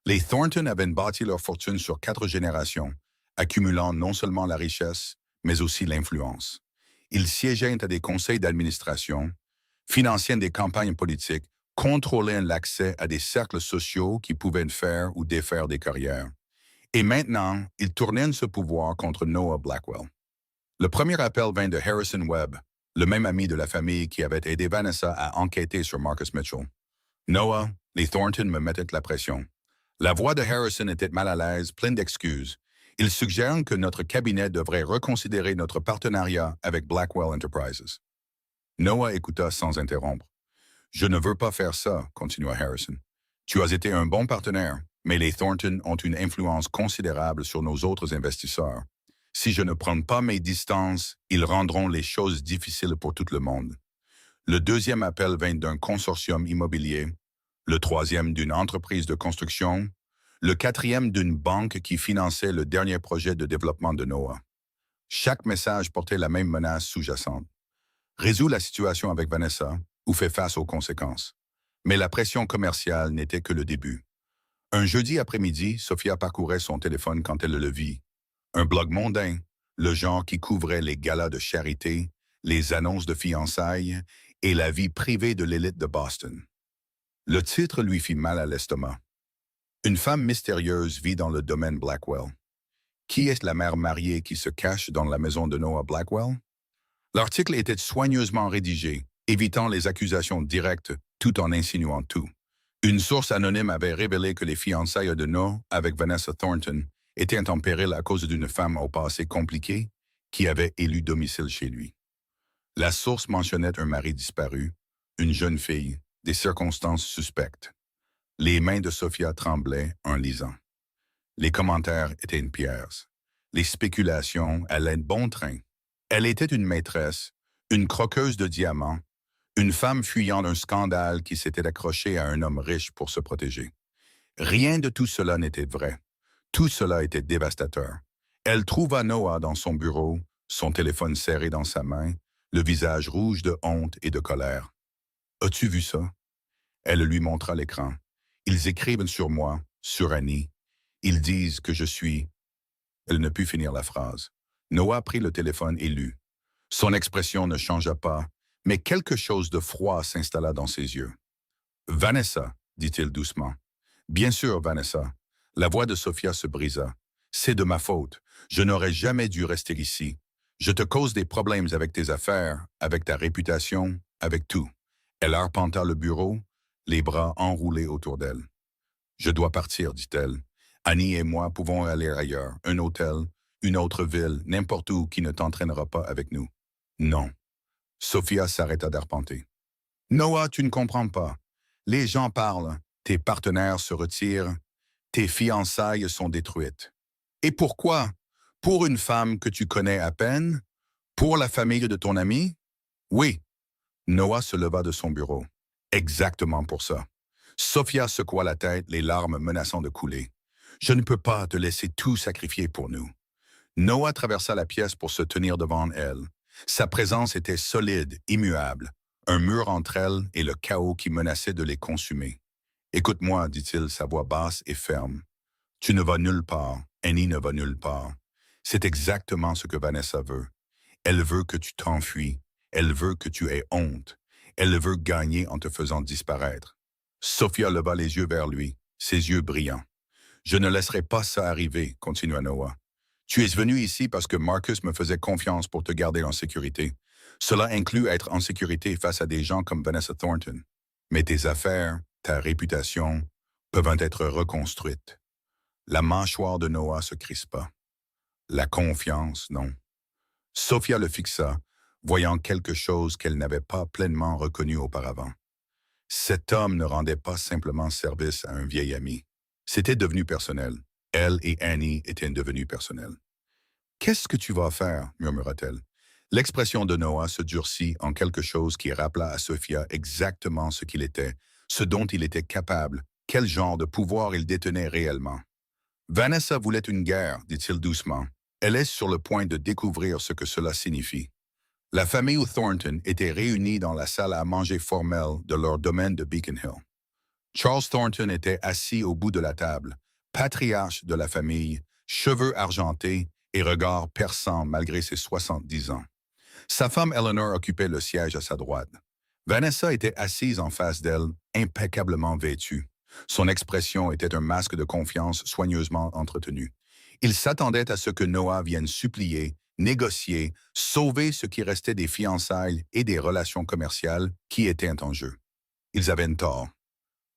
Les Thornton avaient bâti leur fortune sur 4 générations, accumulant non seulement la richesse, mais aussi l'influence. Ils siégeaient à des conseils d'administration, finançaient des campagnes politiques, contrôlaient l'accès à des cercles sociaux qui pouvaient faire ou défaire des carrières. Et maintenant, ils tournaient ce pouvoir contre Noah Blackwell. Le premier appel vint de Harrison Webb, le même ami de la famille qui avait aidé Vanessa à enquêter sur Marcus Mitchell. « Noah, les Thornton me mettaient la pression. » La voix de Harrison était mal à l'aise, pleine d'excuses. Ils suggèrent que notre cabinet devrait reconsidérer notre partenariat avec Blackwell Enterprises. Noah écouta sans interrompre. « Je ne veux pas faire ça, continua Harrison. Tu as été un bon partenaire, mais les Thornton ont une influence considérable sur nos autres investisseurs. Si je ne prends pas mes distances, ils rendront les choses difficiles pour tout le monde. » Le deuxième appel vint d'un consortium immobilier, le troisième d'une entreprise de construction, le quatrième d'une banque qui finançait le dernier projet de développement de Noah. Chaque message portait la même menace sous-jacente. Résous la situation avec Vanessa ou fais face aux conséquences. Mais la pression commerciale n'était que le début. Un jeudi après-midi, Sophia parcourait son téléphone quand elle le vit. Un blog mondain, le genre qui couvrait les galas de charité, les annonces de fiançailles et la vie privée de l'élite de Boston. Le titre lui fit mal à l'estomac. Une femme mystérieuse vit dans le domaine Blackwell. Qui est la mère mariée qui se cache dans la maison de Noah Blackwell? L'article était soigneusement rédigé, évitant les accusations directes tout en insinuant tout. Une source anonyme avait révélé que les fiançailles de Noah avec Vanessa Thornton étaient en péril à cause d'une femme au passé compliqué qui avait élu domicile chez lui. La source mentionnait un mari disparu, une jeune fille, des circonstances suspectes. Les mains de Sophia tremblaient en lisant. Les commentaires étaient une pièce. Les spéculations allaient bon train. Elle était une maîtresse, une croqueuse de diamants, Une femme fuyant d'un scandale qui s'était accrochée à un homme riche pour se protéger. Rien de tout cela n'était vrai. Tout cela était dévastateur. Elle trouva Noah dans son bureau, son téléphone serré dans sa main, le visage rouge de honte et de colère. « As-tu vu ça? » Elle lui montra l'écran. « Ils écrivent sur moi, sur Annie. Ils disent que je suis... » Elle ne put finir la phrase. Noah prit le téléphone et lut. Son expression ne changea pas, mais quelque chose de froid s'installa dans ses yeux. « Vanessa, dit-il doucement. « Bien sûr, Vanessa. » La voix de Sophia se brisa. « C'est de ma faute. Je n'aurais jamais dû rester ici. Je te cause des problèmes avec tes affaires, avec ta réputation, avec tout. » Elle arpenta le bureau, les bras enroulés autour d'elle. « Je dois partir, dit-elle. Annie et moi pouvons aller ailleurs, un hôtel, une autre ville, n'importe où qui ne t'entraînera pas avec nous. » Non. Sophia s'arrêta d'arpenter. « Noah, tu ne comprends pas. Les gens parlent, tes partenaires se retirent, tes fiançailles sont détruites. Et pourquoi? Pour une femme que tu connais à peine? Pour la famille de ton ami? Oui. » Noah se leva de son bureau. « Exactement pour ça. » Sophia secoua la tête, les larmes menaçant de couler. « Je ne peux pas te laisser tout sacrifier pour nous. » Noah traversa la pièce pour se tenir devant elle. Sa présence était solide, immuable, un mur entre elle et le chaos qui menaçait de les consumer. « Écoute-moi, dit-il, sa voix basse et ferme. Tu ne vas nulle part, Annie ne va nulle part. C'est exactement ce que Vanessa veut. Elle veut que tu t'enfuis, elle veut que tu aies honte, elle veut gagner en te faisant disparaître. » Sophia leva les yeux vers lui, ses yeux brillants. « Je ne laisserai pas ça arriver, continua Noah. Tu es venu ici parce que Marcus me faisait confiance pour te garder en sécurité. Cela inclut être en sécurité face à des gens comme Vanessa Thornton. Mais tes affaires, ta réputation, peuvent être reconstruites. » La mâchoire de Noah se crispa. La confiance, non. Sophia le fixa, voyant quelque chose qu'elle n'avait pas pleinement reconnu auparavant. Cet homme ne rendait pas simplement service à un vieil ami. C'était devenu personnel. Elle et Annie étaient devenues personnelles. « Qu'est-ce que tu vas faire? » murmura-t-elle. L'expression de Noah se durcit en quelque chose qui rappela à Sophia exactement ce qu'il était, ce dont il était capable, quel genre de pouvoir il détenait réellement. « Vanessa voulait une guerre, dit-il doucement. Elle est sur le point de découvrir ce que cela signifie. » La famille Thornton était réunie dans la salle à manger formelle de leur domaine de Beacon Hill. Charles Thornton était assis au bout de la table, patriarche de la famille, cheveux argentés et regard perçant malgré ses 70 ans. Sa femme Eleanor occupait le siège à sa droite. Vanessa était assise en face d'elle, impeccablement vêtue. Son expression était un masque de confiance soigneusement entretenu. Il s'attendait à ce que Noah vienne supplier, négocier, sauver ce qui restait des fiançailles et des relations commerciales qui étaient en jeu. Ils avaient tort.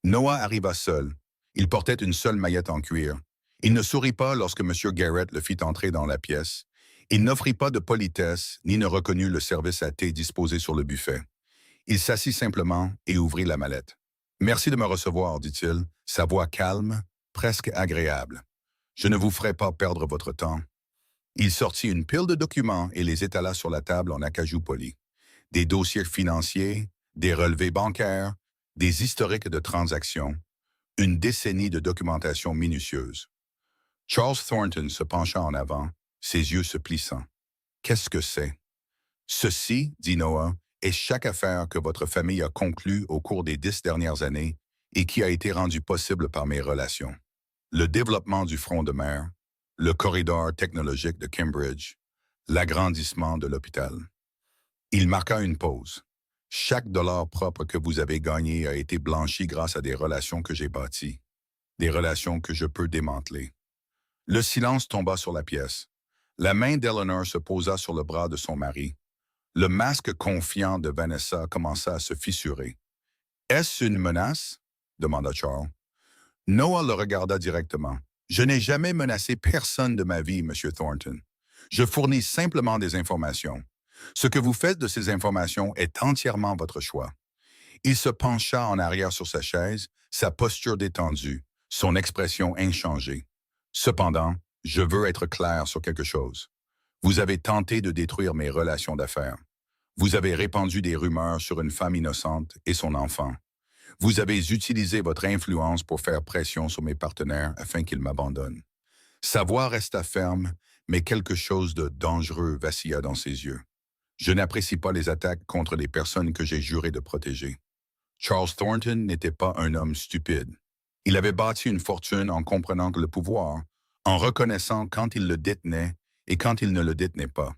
Noah arriva seul. Il portait une seule maillette en cuir. Il ne sourit pas lorsque M. Garrett le fit entrer dans la pièce. Il n'offrit pas de politesse, ni ne reconnut le service à thé disposé sur le buffet. Il s'assit simplement et ouvrit la mallette. « Merci de me recevoir, dit-il, sa voix calme, presque agréable. Je ne vous ferai pas perdre votre temps. » Il sortit une pile de documents et les étala sur la table en acajou poli. Des dossiers financiers, des relevés bancaires, des historiques de transactions, une décennie de documentation minutieuse. Charles Thornton se pencha en avant, ses yeux se plissant. « Qu'est-ce que c'est? »« Ceci, dit Noah, est chaque affaire que votre famille a conclue au cours des 10 dernières années et qui a été rendue possible par mes relations. Le développement du front de mer, le corridor technologique de Cambridge, l'agrandissement de l'hôpital. » Il marqua une pause. « Chaque dollar propre que vous avez gagné a été blanchi grâce à des relations que j'ai bâties, des relations que je peux démanteler. » Le silence tomba sur la pièce. La main d'Eleanor se posa sur le bras de son mari. Le masque confiant de Vanessa commença à se fissurer. « Est-ce une menace? » demanda Charles. Noah le regarda directement. « Je n'ai jamais menacé personne de ma vie, Monsieur Thornton. Je fournis simplement des informations. Ce que vous faites de ces informations est entièrement votre choix. » Il se pencha en arrière sur sa chaise, sa posture détendue, son expression inchangée. « Cependant, je veux être clair sur quelque chose. Vous avez tenté de détruire mes relations d'affaires. Vous avez répandu des rumeurs sur une femme innocente et son enfant. Vous avez utilisé votre influence pour faire pression sur mes partenaires afin qu'ils m'abandonnent. Sa voix resta ferme, mais quelque chose de dangereux vacilla dans ses yeux. Je n'apprécie pas les attaques contre les personnes que j'ai juré de protéger. Charles Thornton n'était pas un homme stupide. Il avait bâti une fortune en comprenant que le pouvoir, en reconnaissant quand il le détenait et quand il ne le détenait pas.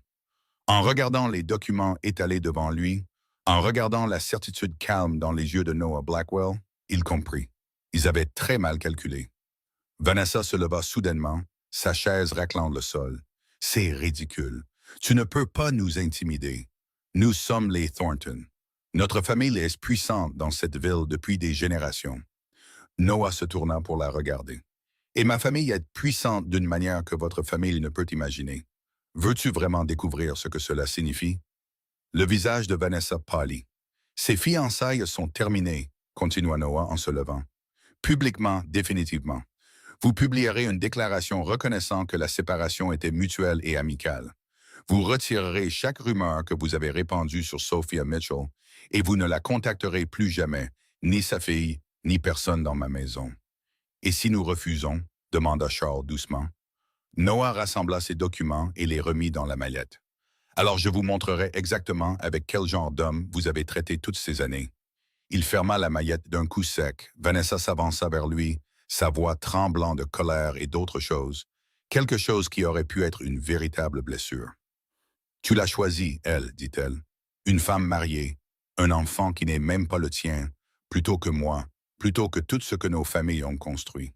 En regardant les documents étalés devant lui, en regardant la certitude calme dans les yeux de Noah Blackwell, il comprit. Ils avaient très mal calculé. Vanessa se leva soudainement, sa chaise raclant le sol. C'est ridicule. Tu ne peux pas nous intimider. Nous sommes les Thornton. Notre famille est puissante dans cette ville depuis des générations. Noah se tourna pour la regarder. Et ma famille est puissante d'une manière que votre famille ne peut imaginer. Veux-tu vraiment découvrir ce que cela signifie? Le visage de Vanessa pâlit. Ses fiançailles sont terminées, continua Noah en se levant. Publiquement, définitivement. Vous publierez une déclaration reconnaissant que la séparation était mutuelle et amicale. Vous retirerez chaque rumeur que vous avez répandue sur Sophia Mitchell et vous ne la contacterez plus jamais, ni sa fille, ni personne dans ma maison. Et si nous refusons? Demanda Charles doucement. Noah rassembla ses documents et les remit dans la mallette. Alors je vous montrerai exactement avec quel genre d'homme vous avez traité toutes ces années. Il ferma la maillette d'un coup sec. Vanessa s'avança vers lui, sa voix tremblant de colère et d'autres choses, quelque chose qui aurait pu être une véritable blessure. Tu l'as choisie, elle, dit-elle. Une femme mariée, un enfant qui n'est même pas le tien, plutôt que moi, plutôt que tout ce que nos familles ont construit.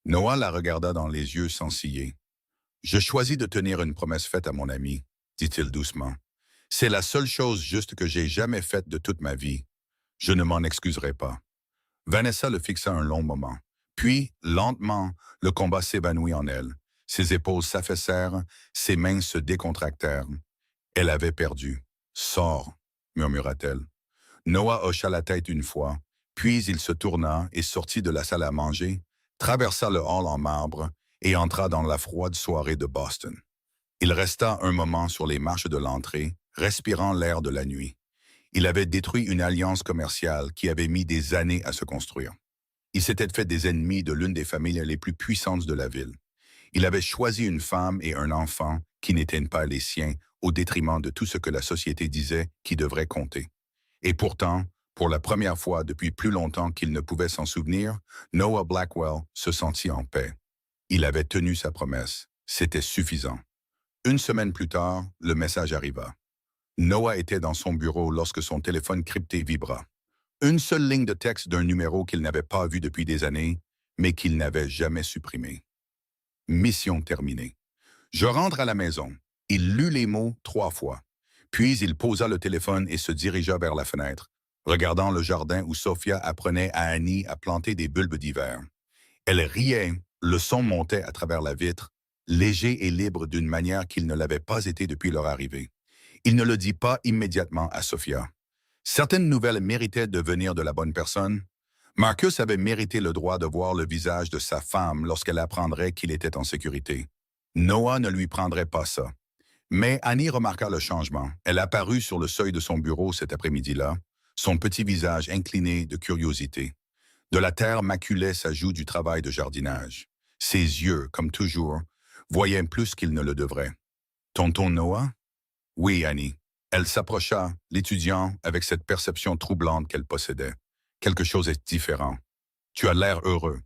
Noah la regarda dans les yeux sans ciller. Je choisis de tenir une promesse faite à mon ami, dit-il doucement. C'est la seule chose juste que j'ai jamais faite de toute ma vie. Je ne m'en excuserai pas. Vanessa le fixa un long moment. Puis, lentement, le combat s'évanouit en elle. Ses épaules s'affaissèrent, ses mains se décontractèrent. Elle avait perdu. Sors, murmura-t-elle. Noah hocha la tête une fois, puis il se tourna et sortit de la salle à manger, traversa le hall en marbre et entra dans la froide soirée de Boston. Il resta un moment sur les marches de l'entrée, respirant l'air de la nuit. Il avait détruit une alliance commerciale qui avait mis des années à se construire. Il s'était fait des ennemis de l'une des familles les plus puissantes de la ville. Il avait choisi une femme et un enfant qui n'étaient pas les siens au détriment de tout ce que la société disait qui devrait compter. Et pourtant, pour la première fois depuis plus longtemps qu'il ne pouvait s'en souvenir, Noah Blackwell se sentit en paix. Il avait tenu sa promesse. C'était suffisant. Une semaine plus tard, le message arriva. Noah était dans son bureau lorsque son téléphone crypté vibra. Une seule ligne de texte d'un numéro qu'il n'avait pas vu depuis des années, mais qu'il n'avait jamais supprimé. Mission terminée. Je rentre à la maison. Il lut les mots 3 fois. Puis il posa le téléphone et se dirigea vers la fenêtre, regardant le jardin où Sophia apprenait à Annie à planter des bulbes d'hiver. Elle riait, le son montait à travers la vitre, léger et libre d'une manière qu'il ne l'avait pas été depuis leur arrivée. Il ne le dit pas immédiatement à Sophia. Certaines nouvelles méritaient de venir de la bonne personne. Marcus avait mérité le droit de voir le visage de sa femme lorsqu'elle apprendrait qu'il était en sécurité. Noah ne lui prendrait pas ça. Mais Annie remarqua le changement. Elle apparut sur le seuil de son bureau cet après-midi-là, son petit visage incliné de curiosité. De la terre maculait sa joue du travail de jardinage. Ses yeux, comme toujours, voyaient plus qu'ils ne le devraient. « Tonton Noah? » « Oui, Annie. » Elle s'approcha, l'étudiant, avec cette perception troublante qu'elle possédait. Quelque chose est différent. Tu as l'air heureux.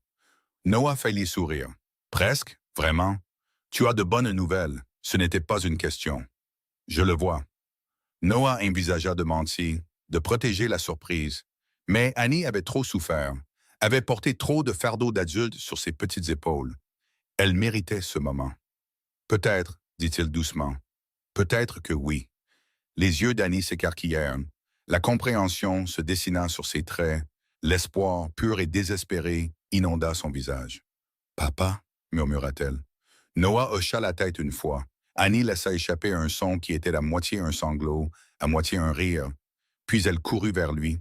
Noah faillit sourire. Presque, vraiment. Tu as de bonnes nouvelles. Ce n'était pas une question. Je le vois. Noah envisagea de mentir, de protéger la surprise. Mais Annie avait trop souffert, avait porté trop de fardeaux d'adulte sur ses petites épaules. Elle méritait ce moment. Peut-être, dit-il doucement. Peut-être que oui. Les yeux d'Annie s'écarquillèrent. La compréhension se dessina sur ses traits. L'espoir, pur et désespéré, inonda son visage. « Papa » murmura-t-elle. Noah hocha la tête une fois. Annie laissa échapper un son qui était à moitié un sanglot, à moitié un rire. Puis elle courut vers lui,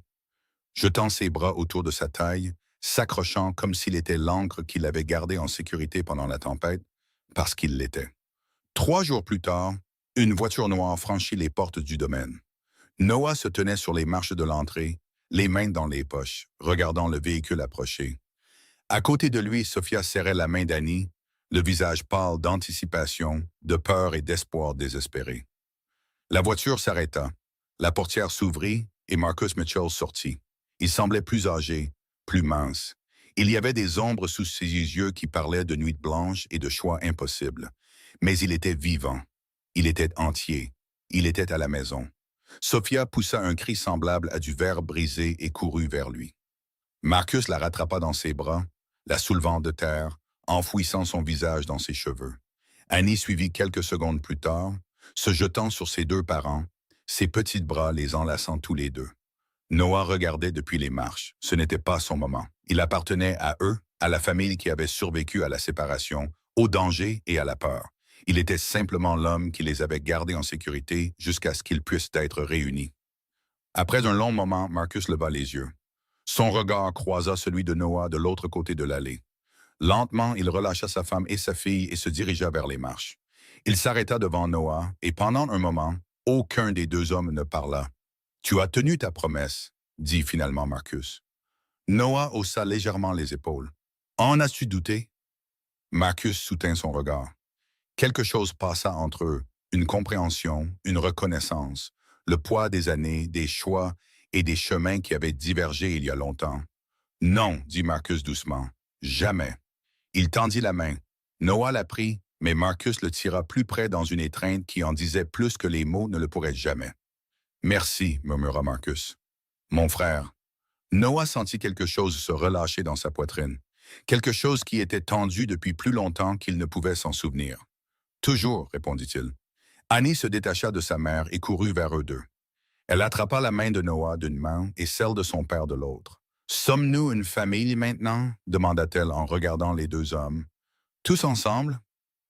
jetant ses bras autour de sa taille, s'accrochant comme s'il était l'encre qu'il avait gardée en sécurité pendant la tempête, parce qu'il l'était. 3 jours plus tard, une voiture noire franchit les portes du domaine. Noah se tenait sur les marches de l'entrée, les mains dans les poches, regardant le véhicule approcher. À côté de lui, Sophia serrait la main d'Annie, le visage pâle d'anticipation, de peur et d'espoir désespéré. La voiture s'arrêta, la portière s'ouvrit et Marcus Mitchell sortit. Il semblait plus âgé, plus mince. Il y avait des ombres sous ses yeux qui parlaient de nuits blanches et de choix impossibles. Mais il était vivant. Il était entier. Il était à la maison. Sophia poussa un cri semblable à du verre brisé et courut vers lui. Marcus la rattrapa dans ses bras, la soulevant de terre, enfouissant son visage dans ses cheveux. Annie suivit quelques secondes plus tard, se jetant sur ses deux parents, ses petits bras les enlaçant tous les deux. Noah regardait depuis les marches. Ce n'était pas son moment. Il appartenait à eux, à la famille qui avait survécu à la séparation, au danger et à la peur. Il était simplement l'homme qui les avait gardés en sécurité jusqu'à ce qu'ils puissent être réunis. Après un long moment, Marcus leva les yeux. Son regard croisa celui de Noah de l'autre côté de l'allée. Lentement, il relâcha sa femme et sa fille et se dirigea vers les marches. Il s'arrêta devant Noah et pendant un moment, aucun des deux hommes ne parla. « Tu as tenu ta promesse », dit finalement Marcus. Noah haussa légèrement les épaules. « En as-tu douté ?» Marcus soutint son regard. Quelque chose passa entre eux, une compréhension, une reconnaissance, le poids des années, des choix et des chemins qui avaient divergé il y a longtemps. « Non », dit Marcus doucement, « jamais. » Il tendit la main. Noah la prit, mais Marcus le tira plus près dans une étreinte qui en disait plus que les mots ne le pourraient jamais. « Merci, » murmura Marcus. « Mon frère. » Noah sentit quelque chose se relâcher dans sa poitrine, quelque chose qui était tendu depuis plus longtemps qu'il ne pouvait s'en souvenir. « Toujours, » répondit-il. Annie se détacha de sa mère et courut vers eux deux. Elle attrapa la main de Noah d'une main et celle de son père de l'autre. « Sommes-nous une famille maintenant ?» demanda-t-elle en regardant les deux hommes. « Tous ensemble ?»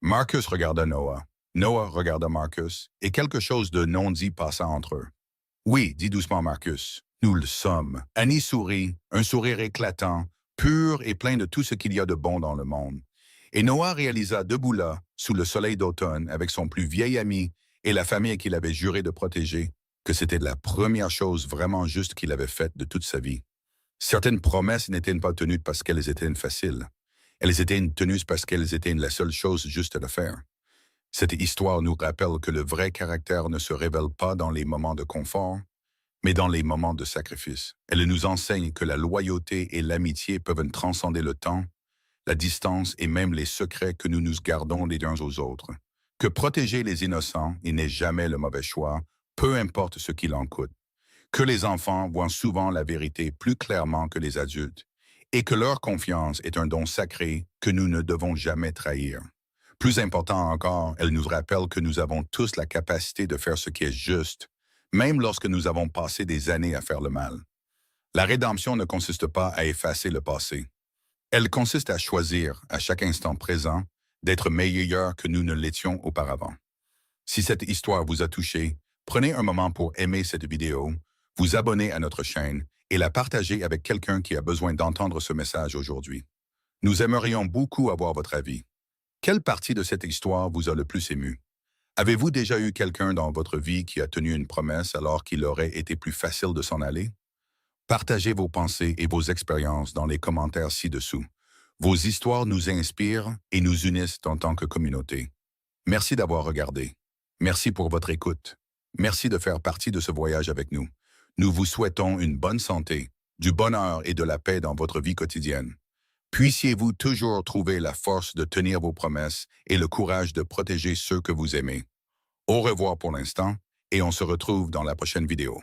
Marcus regarda Noah. Noah regarda Marcus, et quelque chose de non-dit passa entre eux. « Oui, dit doucement Marcus, nous le sommes. » Annie sourit, un sourire éclatant, pur et plein de tout ce qu'il y a de bon dans le monde. Et Noah réalisa debout là, sous le soleil d'automne, avec son plus vieil ami et la famille qu'il avait juré de protéger, que c'était la première chose vraiment juste qu'il avait faite de toute sa vie. Certaines promesses n'étaient pas tenues parce qu'elles étaient faciles. Elles étaient tenues parce qu'elles étaient la seule chose juste à faire. Cette histoire nous rappelle que le vrai caractère ne se révèle pas dans les moments de confort, mais dans les moments de sacrifice. Elle nous enseigne que la loyauté et l'amitié peuvent transcender le temps, la distance et même les secrets que nous nous gardons les uns aux autres. Que protéger les innocents n'est jamais le mauvais choix, peu importe ce qu'il en coûte. Que les enfants voient souvent la vérité plus clairement que les adultes, et que leur confiance est un don sacré que nous ne devons jamais trahir. Plus important encore, elle nous rappelle que nous avons tous la capacité de faire ce qui est juste, même lorsque nous avons passé des années à faire le mal. La rédemption ne consiste pas à effacer le passé. Elle consiste à choisir, à chaque instant présent, d'être meilleur que nous ne l'étions auparavant. Si cette histoire vous a touché, prenez un moment pour aimer cette vidéo, vous abonner à notre chaîne et la partager avec quelqu'un qui a besoin d'entendre ce message aujourd'hui. Nous aimerions beaucoup avoir votre avis. Quelle partie de cette histoire vous a le plus ému? Avez-vous déjà eu quelqu'un dans votre vie qui a tenu une promesse alors qu'il aurait été plus facile de s'en aller? Partagez vos pensées et vos expériences dans les commentaires ci-dessous. Vos histoires nous inspirent et nous unissent en tant que communauté. Merci d'avoir regardé. Merci pour votre écoute. Merci de faire partie de ce voyage avec nous. Nous vous souhaitons une bonne santé, du bonheur et de la paix dans votre vie quotidienne. Puissiez-vous toujours trouver la force de tenir vos promesses et le courage de protéger ceux que vous aimez. Au revoir pour l'instant et on se retrouve dans la prochaine vidéo.